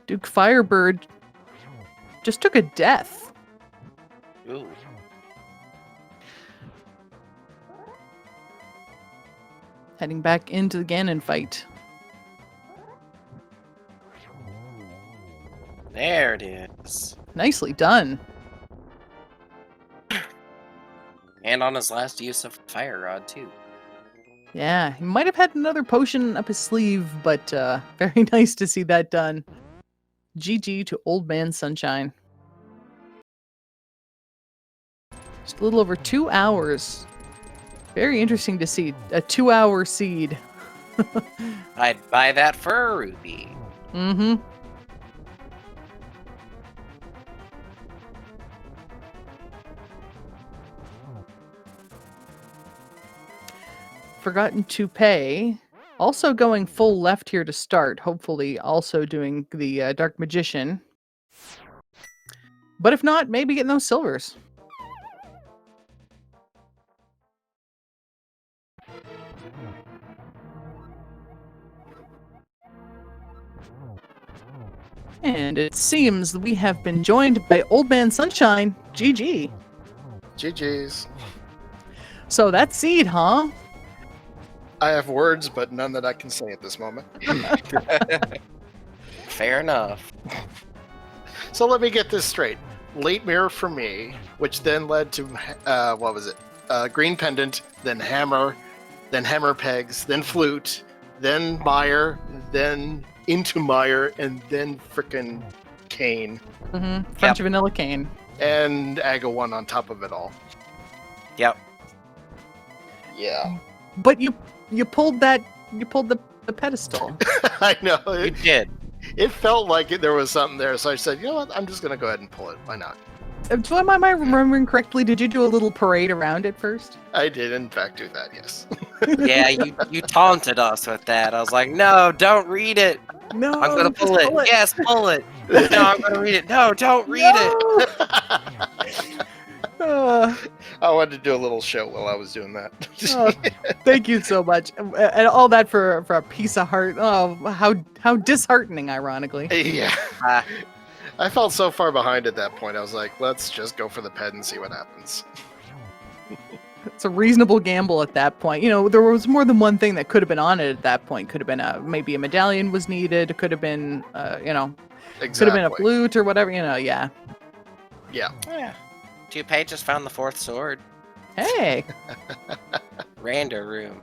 Duke Firebird just took a death. Ooh. Heading back into the Ganon fight. There it is. Nicely done. And on his last use of Fire Rod, too. Yeah, he might have had another potion up his sleeve, but very nice to see that done. GG to Old Man Sunshine. Just a little over 2 hours. Very interesting to see a 2-hour seed. I'd buy that for a rupee. Mm-hmm. Forgotten to pay. Also going full left here to start. Hopefully also doing the Dark Magician. But if not, maybe getting those silvers. And it seems that we have been joined by Old Man Sunshine. GG. GG's. So that's seed, huh? I have words, but none that I can say at this moment. Fair enough. So let me get this straight. Late mirror for me, which then led to, what was it? Green pendant, then hammer pegs, then flute, then Meyer, then into Meyer, and then frickin' cane. Mm-hmm. French vanilla cane. And Aga 1 on top of it all. Yep. Yeah. But you pulled the pedestal. I know. You did. It felt like there was something there, so I said, you know what, I'm just going to go ahead and pull it. Why not? Am I remembering correctly? Did you do a little parade around it first? I did, in fact, do that, yes. Yeah, you taunted us with that. I was like, no, don't read it. No, I'm going to just pull it. Yes, pull it. No, I'm going to read it. No, don't read it. I wanted to do a little show while I was doing that. Oh, thank you so much, and all that for a piece of heart. Oh, how disheartening, ironically. Yeah. Ah. I felt so far behind at that point. I was like, let's just go for the ped and see what happens. It's a reasonable gamble at that point. You know, there was more than one thing that could have been on it at that point. Could have been maybe a medallion was needed. Could have been, Exactly. could have been a flute or whatever. Yeah. Yeah. Yeah. Toupee just found the 4th sword. Hey. Rando room.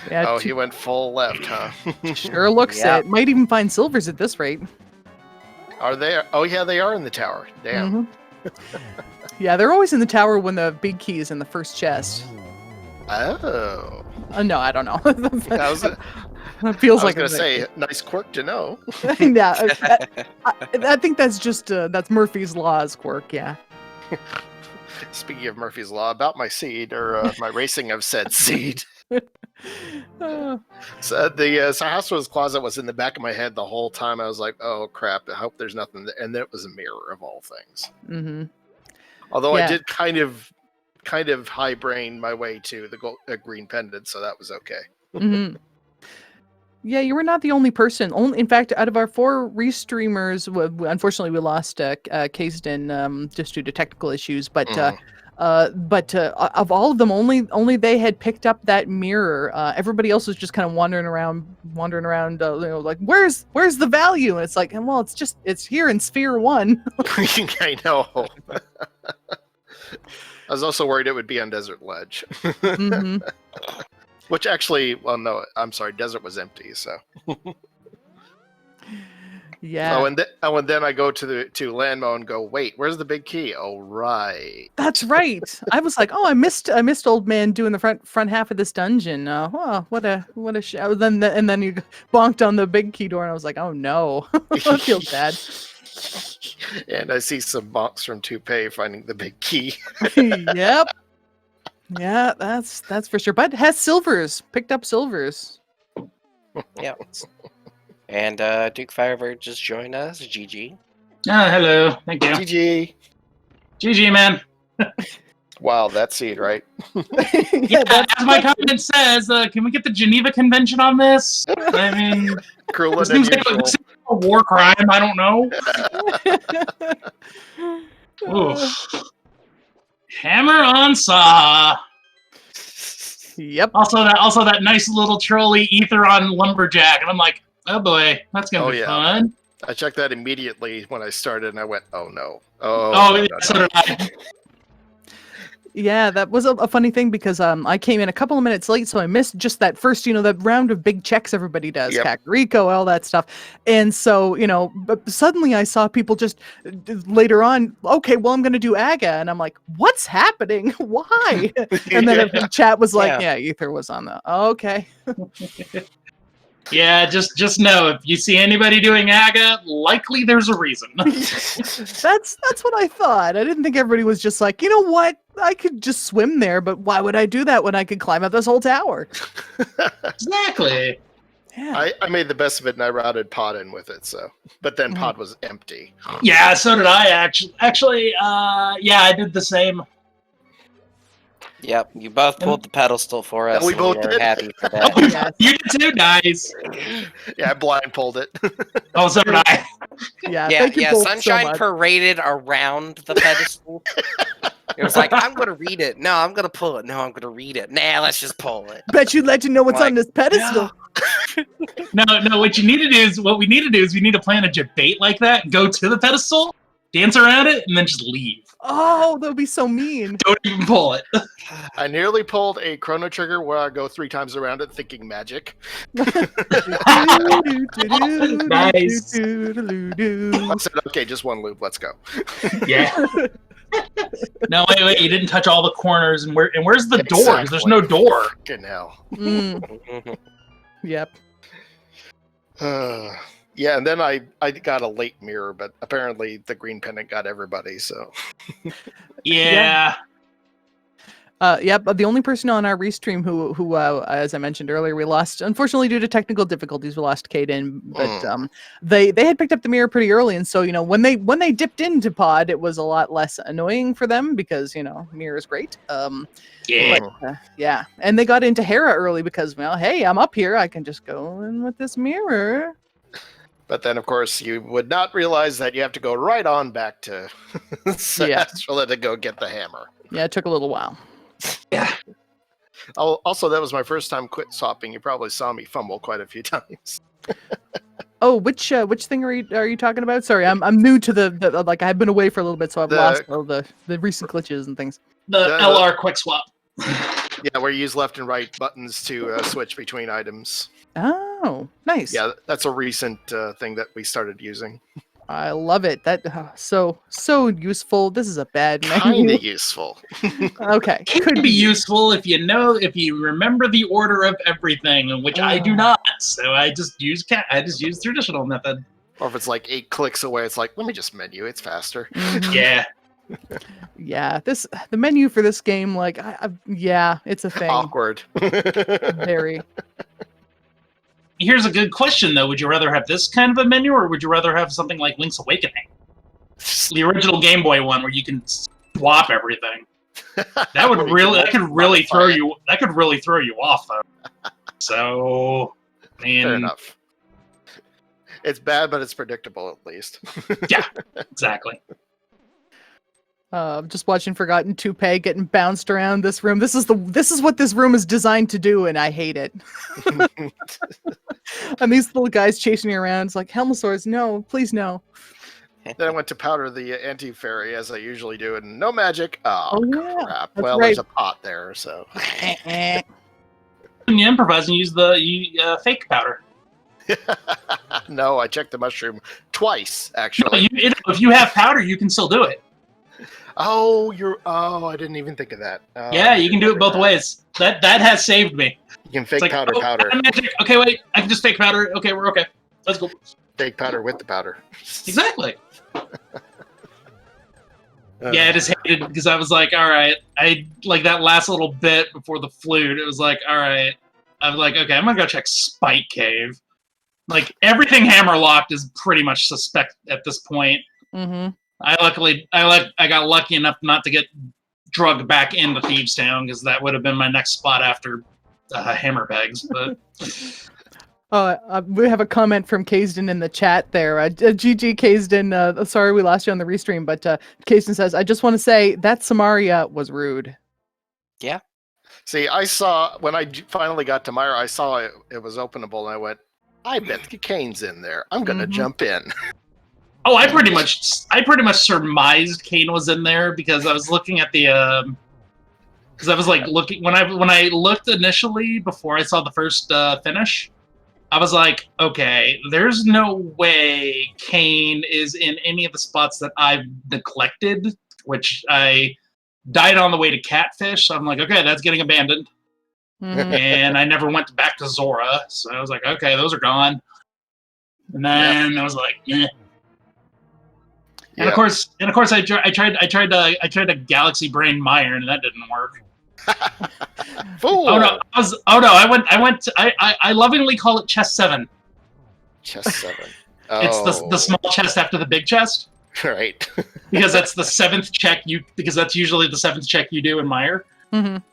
Yeah. Oh, he went full left, huh? Sure looks Yeah. it. Might even find silvers at this rate. Are they? Oh, yeah, they are in the tower. Damn. Mhm. Yeah, they're always in the tower when the big key is in the first chest. Oh. No, I don't know. I was, It feels I was like gonna say, nice quirk to know. yeah, I think that's just that's Murphy's Law's quirk. Yeah. Speaking of Murphy's Law, about my seed or my racing of said seed. Oh, So the Sahasra's closet was in the back of my head the whole time. I was like, "Oh crap! I hope there's nothing." And then it was a mirror of all things. mm-hmm. Although I Yeah. did kind of high brain my way to the green pendant, so that was okay. Mm-hmm. Yeah, you were not the only person. Only, in fact, out of our 4 restreamers, unfortunately, we lost Kaysden just due to technical issues. But of all of them, only they had picked up that mirror. Everybody else was just kind of wandering around, like where's the value? And it's like, well, it's here in Sphere 1. I know. I was also worried it would be on Desert Ledge. Mm-hmm. Which actually, well, no, I'm sorry, Desert was empty, so. Yeah. Oh, and then I go to Landmo and go, wait, where's the big key? Oh, right. That's right. I was like, oh, I missed Old Man doing the front half of this dungeon. Oh, what a and then you bonked on the big key door, and I was like, oh no, I feel bad. And I see some bonks from Toupee finding the big key. Yep. Yeah, that's for sure. But has silvers, picked up silvers. Yeah. And Duke Firebird just joined us. GG. Oh, hello. Thank you. GG. GG, man. Wow, that seed, right? Yeah, as my comment says, can we get the Geneva Convention on this? I mean, Cruel this and seems like unusual. a war crime. I don't know. Oof. Hammer on saw. Yep. Also that nice little trolley ether on lumberjack, and I'm like, oh boy, that's gonna be fun. I checked that immediately when I started, and I went, "Oh no! Oh, no, no, so no." did I. Yeah, that was a funny thing because I came in a couple of minutes late, so I missed just that first, that round of big checks everybody does, Yep. Kakariko, all that stuff. And so, but suddenly I saw people just later on, okay, well, I'm going to do AGA. And I'm like, what's happening? Why? And then the chat was like, yeah, Ether was on the, okay. Yeah, just know if you see anybody doing AGA, likely there's a reason. That's what I thought. I didn't think everybody was just like, you know what? I could just swim there, but why would I do that when I could climb up this whole tower? Exactly. Yeah. I made the best of it, and I routed Pod in with it. So, but then Pod was empty. Yeah, so did I actually. Yeah, I did the same. Yep, you both pulled the pedestal for us. We and both we're did. happy for that. Yes. You did too, guys. Yeah, I blind pulled it. Oh, so did I. Yeah. Yeah, Thank you both Sunshine so much. paraded around the pedestal. It was like, I'm gonna read it. No, I'm gonna pull it. No, I'm gonna read it. Nah, let's just pull it. Bet you'd like to know what's Like, on this pedestal. No. What we need to do is we need to plan a debate like that. Go to the pedestal, dance around it, and then just leave. Oh, that would be so mean. Don't even pull it. I nearly pulled a Chrono Trigger where I go 3 times around it, thinking magic. Nice. I said, okay, just one loop. Let's go. Yeah. No, wait. You didn't touch all the corners, and where's the doors? Exactly. There's no door. Fucking hell. Yep. Yeah, and then I got a late mirror, but apparently the green pendant got everybody. So Yeah. Yep. The only person on our restream who, as I mentioned earlier, we lost, unfortunately, due to technical difficulties, we lost Kaden. But they had picked up the mirror pretty early, and so when they dipped into Pod, it was a lot less annoying for them because mirror is great. Yeah. But, yeah, and they got into Hera early because, well, hey, I'm up here, I can just go in with this mirror. But then, of course, you would not realize that you have to go right on back to Astral to go get the hammer. Yeah, it took a little while. Yeah. Also, that was my first time quit swapping. You probably saw me fumble quite a few times. Oh, which thing are you talking about? Sorry, I'm new to the like I've been away for a little bit, so I've lost all the recent glitches and things. The LR quick swap. Yeah, where you use left and right buttons to switch between items. Oh, nice. Yeah, that's a recent thing that we started using. I love it. That so useful. This is a bad Kind menu. of useful. Okay, Could be useful if you remember the order of everything, which I do not. So I just use traditional method. Or if it's like 8 clicks away, it's like, let me just menu. It's faster. Mhm. Yeah. Yeah, the menu for this game, like, yeah, it's a thing. Awkward. Very. Here's a good question though: would you rather have this kind of a menu, or would you rather have something like Link's Awakening, the original Game Boy one, where you can swap everything? That would could really throw you off though. So, Fair enough. It's bad, but it's predictable at least. Yeah, exactly. Just watching Forgotten Toupee getting bounced around this room. This is what this room is designed to do, and I hate it. And these little guys chasing you around. It's like, Helmosaurs, no, please no. Then I went to powder the anti-fairy, as I usually do, and no magic. Oh, yeah, crap. that's Well, right. there's a pot there, so... When you improvise and use the fake powder. No, I checked the mushroom twice, actually. No, if you have powder, you can still do it. Oh, I didn't even think of that. Oh, Yeah, I you can didn't do it both remember ways. That has saved me. that. You can It's fake like, powder. I'm magic. Okay, wait. I can just fake powder. Okay, we're okay. Let's go. Fake powder with the powder. Exactly. Yeah, I just hated because I was like, all right. I like that last little bit before the flute. It was like, all right. I was like, okay, I'm gonna go check Spike Cave. Like everything hammerlocked is pretty much suspect at this point. Mm-hmm. I got lucky enough not to get drugged back into Thieves Town because that would have been my next spot after Hammer Pegs. But We have a comment from Kaysden in the chat there. GG Kaysden, sorry we lost you on the restream, but Kaysden says, I just want to say that Samaria was rude. Yeah. See, I saw, when I finally got to Myra, I saw it was openable, and I went, I bet the Kane's in there. I'm going to jump in. oh, I pretty much surmised Kane was in there because I was looking at the because I was like looking when I looked initially before I saw the first finish. I was like, okay, there's no way Kane is in any of the spots that I've neglected, which I died on the way to Catfish. So I'm like, okay, that's getting abandoned. Mhm. And I never went back to Zora. So I was like, okay, those are gone. And then I was like, eh. And of course, I tried to Galaxy Brain Mire, and that didn't work. Fool! Oh no! I lovingly call it chest 7. Chest 7. It's the small chest after the big chest Right. because that's the 7th check because that's usually the 7th check you do in Mire Mhm.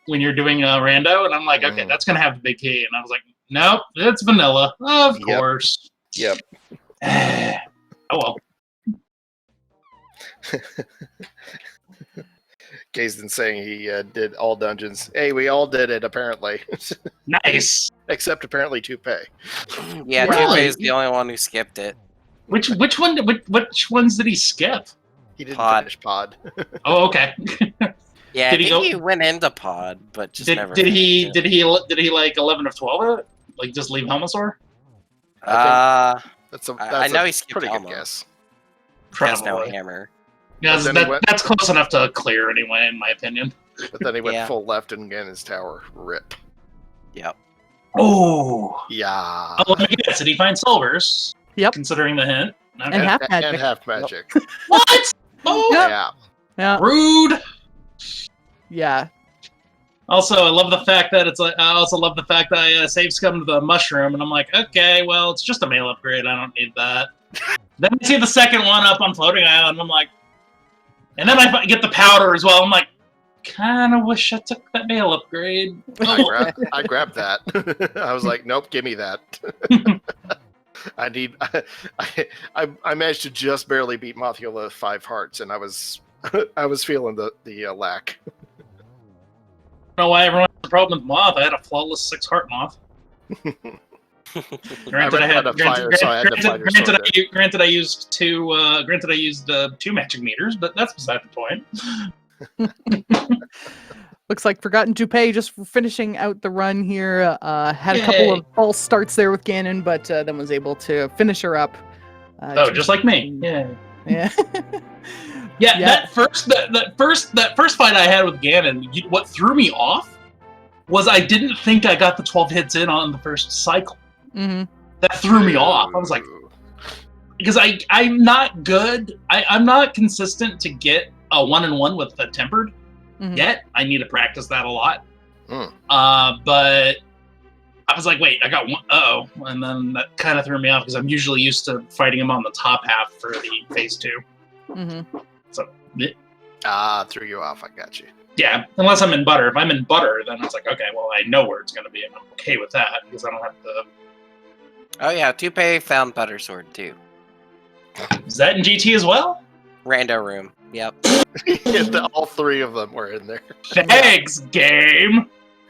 when you're doing a rando, and I'm like, okay, that's gonna have the big key, and I was like, nope, it's vanilla, of course. Yep. Oh well. Kaysden saying he did all dungeons. Hey, we all did it, apparently. Nice. Except apparently Toupee. Yeah, Really? Toupee is the only one who skipped it. Which ones did he skip? He didn't Pod. finish Pod. Oh, okay. Yeah, Did I he think go- he went into Pod, but just never. did he finished it. did he like 11 of 12 it? Like just leave Helmosaur? That's I know a he skipped pretty Elmo. good guess. Has no Probably. hammer. Yeah, But then he went- that's close enough to clear anyway, in my opinion. But then he went Yeah. full left and again his tower. Rip. Yep. Oh. Yeah. Oh, let me guess. Did he find Silvers? Yep. Considering the hint. Okay. And half And magic. half magic. What? Oh, Yep. Yeah. Yeah. rude. Yeah. Also, I love the fact that I save scummed the mushroom, and I'm like, okay, well, it's just a mail upgrade. I don't need that. Then I see the second one up on Floating Island. I'm like, and then I get the powder as well. I'm like, kind of wish I took that mail upgrade. Oh, I grabbed that. I was like, nope, give me that. I managed to just barely beat Mothula 5 hearts, and I was feeling the lack. I don't know why everyone has a problem with Moth. I had a flawless 6-heart Moth. Granted, I had a fire, so I had to fight her sword it. Granted, I used two magic meters, but that's beside the point. Looks like Forgotten Toupee just finishing out the run here. Had a couple Yay. of false starts there with Ganon, but then was able to finish her up. Oh, just like me. Yeah. Yeah. Yeah, Yeah. that first fight I had with Ganon, what threw me off was I didn't think I got the 12 hits in on the first cycle. Mm-hmm. That threw me off. I was like, because I'm not good. I'm not consistent to get a 1-1 with the tempered Mhm. yet. I need to practice that a lot. Hmm. But I was like, wait, I got one. Uh-oh. And then that kind of threw me off because I'm usually used to fighting him on the top half for the phase 2. Mm-hmm. So, yeah. Threw you off. I got you. Yeah, unless I'm in butter. If I'm in butter, then it's like, okay, well, I know where it's going to be, and I'm okay with that because I don't have to. Oh yeah, Tupe found Butter Sword too. Is that in GT as well? Rando room. Yep. All three of them were in there. Thanks, game.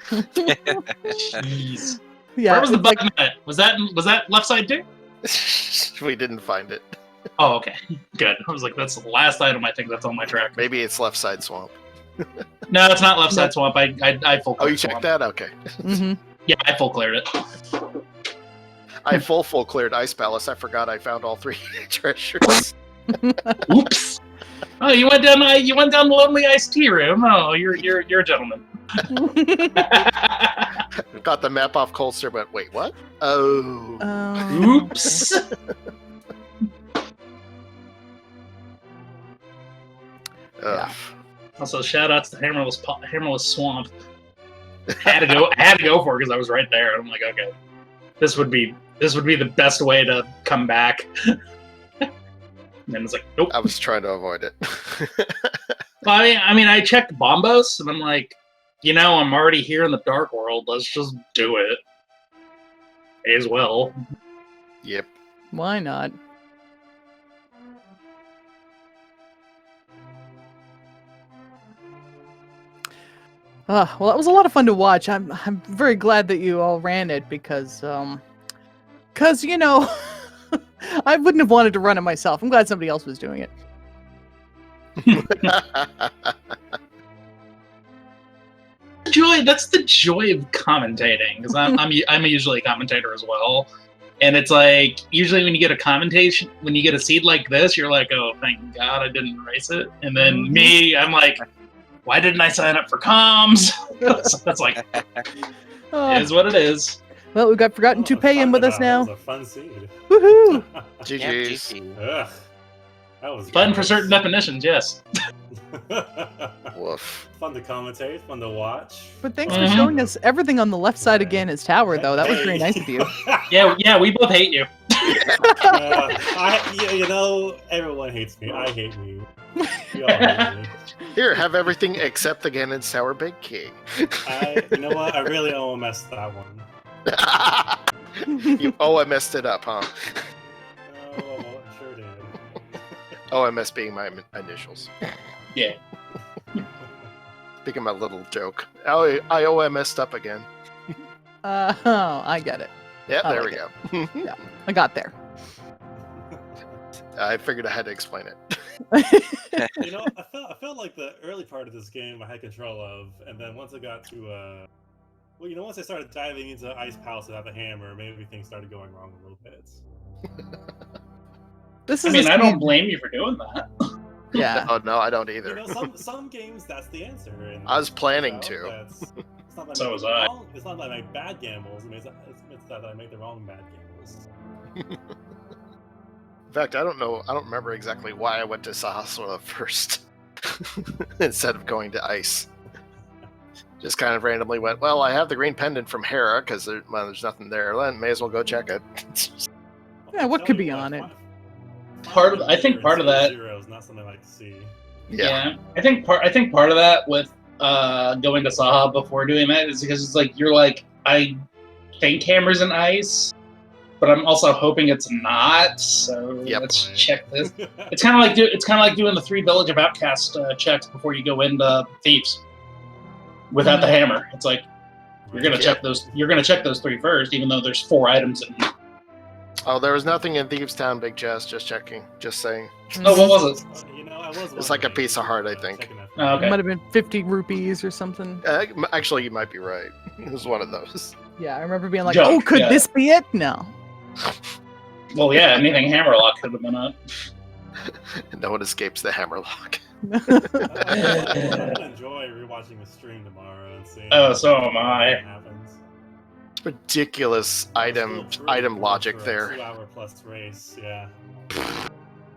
Jeez. Yeah. Where was the it's like- button at? Was that left side too? We didn't find it. Oh, okay, good. I was like, that's the last item I think that's on my track. Maybe it's left side swamp. No, it's not left side swamp. I full. Oh, you cleared checked swamp. that? Okay. Mhm. Yeah, I full cleared it. I full cleared Ice Palace. I forgot I found all three treasures. Oops. Oh, you went down the lonely iced tea room. Oh, you're a gentleman. Got the map off Colster, but wait, what? Oh. Oops. Ugh. Also, shout outs to Hammerless Swamp. Had to go for it because I was right there. I'm like, okay, this would be the best way to come back. And then it's like, nope. I was trying to avoid it. I mean, I checked Bombos, and I'm like, I'm already here in the Dark World. Let's just do it. May as well. Yep. Why not? Well, that was a lot of fun to watch. I'm very glad that you all ran it because I wouldn't have wanted to run it myself. I'm glad somebody else was doing it. That's the joy of commentating because I'm usually a commentator as well, and it's like usually when you get a seed like this, you're like, oh, thank God I didn't race it, and then me, I'm like, why didn't I sign up for comms? So that's like, it is what it is. Well, we've got Forgotten to Pay in with us now. That was a fun seed. Woohoo! GG's. Ugh. That was Fun for gross. certain definitions, yes. Woof. Fun to commentate, fun to watch. But thanks for Mhm. showing us everything on the left side again as tower, though. That was very nice of you. Yeah, we both hate you. Everyone hates me. I hate me. We all hate me. Here, have everything except the Ganon's Sour Big King. You know what? I really almost messed that one. I messed it up, huh? Oh, sure did. OMS being my initials. Yeah. Speaking of my little joke. I OMS'd up again. I get it. Yeah, I there like we go. I got there. I figured I had to explain it. I felt like the early part of this game I had control of, and then once I got to once I started diving into Ice Palace without the hammer, maybe things started going wrong a little bit. This I is mean, a I don't game- blame you for doing that. Yeah. Oh, no, I don't either. Some games that's the answer. And I was planning to. It's not that So I was make I. wrong- It's not that I make bad gambles. It's that I make the wrong bad gambles. In fact, I don't remember exactly why I went to Sahasra first instead of going to Ice. Just kind of randomly went, well, I have the green pendant from Hera because there's nothing there. Then may as well go check it. Yeah, what could be on it? I think part of that- Zero is not something I like to see. Yeah. I think part of that with going to Saha before doing that is because it's like you're like, I think Hammer's in Ice, but I'm also hoping it's not. So Yep. let's Right. check this. It's kind of like doing the 3 Village of Outcast checks before you go into Thieves without the hammer. It's like you're gonna check those. You're gonna check those 3 first, even though there's 4 items in. Oh, there was nothing in Thieves Town, Big Chest. Just checking. Just saying. Oh, what was it? I was. It's like a wondering, piece of heart, I but think. checking that Oh, It okay. might have been 50 rupees or something. Actually, you might be right. It was one of those. Yeah, I remember being like, Joke, oh, could yeah. this be it? No. Well, yeah, anything Hammerlock could have been up. No one escapes the hammerlock. I'm gonna enjoy rewatching the stream tomorrow and seeing. Oh, so am I. what happens. Ridiculous item Still pretty good logic for a there. 2-hour plus race. Yeah.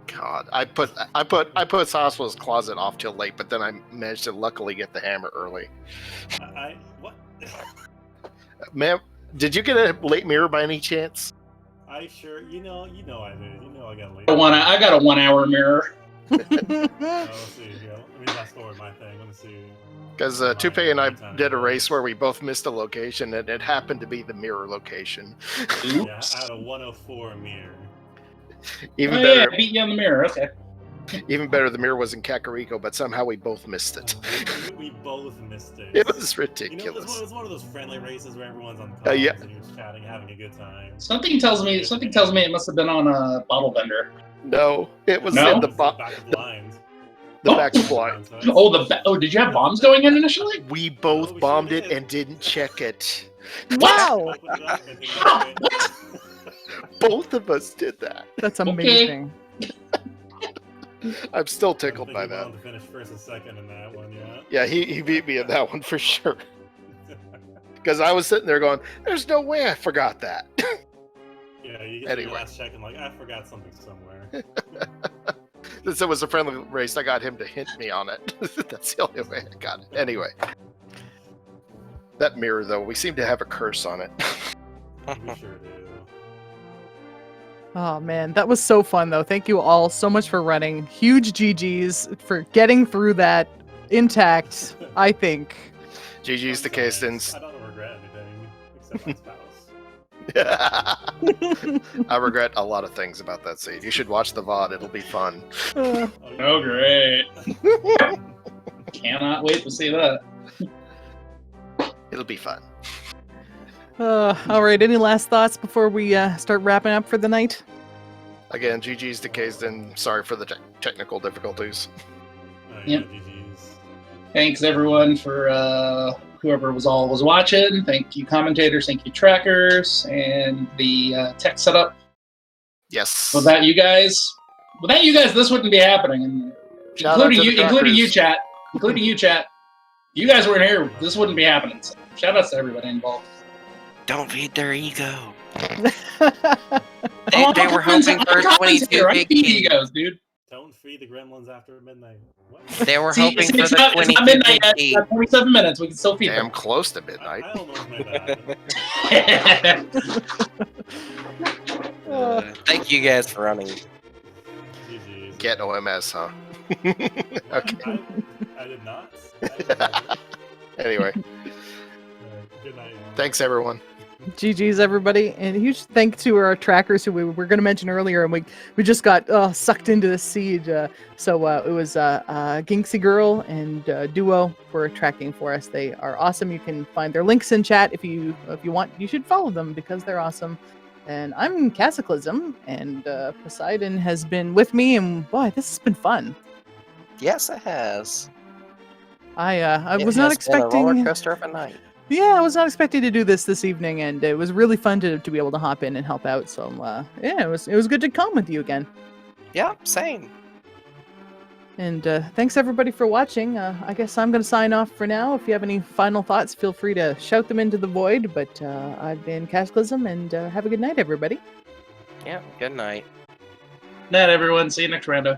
God, I put Saswa's closet off till late, but then I managed to luckily get the hammer early. What? Ma'am, did you get a late mirror by any chance? I sure. You know I did. You know I got late. I got a 1 hour mirror. Oh, let's see. Let me fast forward my thing. Let me see. Because Tupe and I did a race where we both missed a location, and it happened to be the mirror location. Yeah, I had a 104 mirror. Even Oh, better, yeah, I beat you on the mirror. Okay. even better, the mirror was in Kakariko, but somehow we both missed it. We both missed it. It was You know, ridiculous. it's one of those friendly races where everyone's on the Yeah. and you're just chatting, having a good time. Something tells me it must have been on a bottle vendor. No, it was No? in the It's back of blind. back blind. Did you have bombs going in initially? We No, both we bombed sure it did. and didn't check it. Wow, Opened it up and didn't do it. Both of us did that. that's Okay. amazing. I'm still I tickled think by he that. wanted to finish first and second in that one, yeah. Yeah, he beat me in that one for sure. Because I was sitting there going, "There's no way I forgot that." Yeah, you get to Anyway. your last check and like, I forgot something somewhere. Since it was a friendly race, I got him to hint me on it. That's the only way I got it. Anyway, that mirror though, we seem to have a curse on it. We sure do. Oh man, that was so fun though. Thank you all so much for running. Huge GGs for getting through that intact, I think. GG's to Kastins. I don't regret anything except my spouse. I regret a lot of things about that scene. You should watch the VOD, it'll be fun. Oh, great. Cannot wait to see that. It'll be fun. All right, any last thoughts before we start wrapping up for the night? Again, GG's to Kastins. Sorry for the technical difficulties. Yep. GG's. Thanks everyone for whoever was watching. Thank you commentators, thank you trackers, and the tech setup. Yes. Without you guys, this wouldn't be happening. And Shout out to the including you, trackers. chat. If you guys weren't here, this wouldn't be happening. So shout outs to everybody involved. Don't feed their ego. I'm They were hoping for a 22 I big feed key. egos, dude. Don't feed the gremlins after midnight. What? They were See, hoping for it's the not 22 midnight big yet. key. It's got 27 minutes. We can still feed Damn close to midnight. I almost made that happen. Thank you guys for running. GG's. Get OMS, huh? Okay. I did not. I did not. Anyway, Good night. thanks everyone. GG's everybody, and a huge thank to our trackers who we were going to mention earlier, and we just got sucked into the siege. So it was Ginksy Girl and Duo for tracking for us. They are awesome. You can find their links in chat if you want. You should follow them because they're awesome. And I'm Cataclysm, and Poseidon has been with me, and boy, this has been fun. Yes, it has. I It was not has been a roller expecting. coaster of a night. Yeah, I was not expecting to do this evening, and it was really fun to be able to hop in and help out. So yeah, it was good to come with you again. Yeah, same. And thanks everybody for watching. I guess I'm going to sign off for now. If you have any final thoughts, feel free to shout them into the void. But I've been Cataclysm, and have a good night, everybody. Yeah, good night. Night, everyone. See you next rando.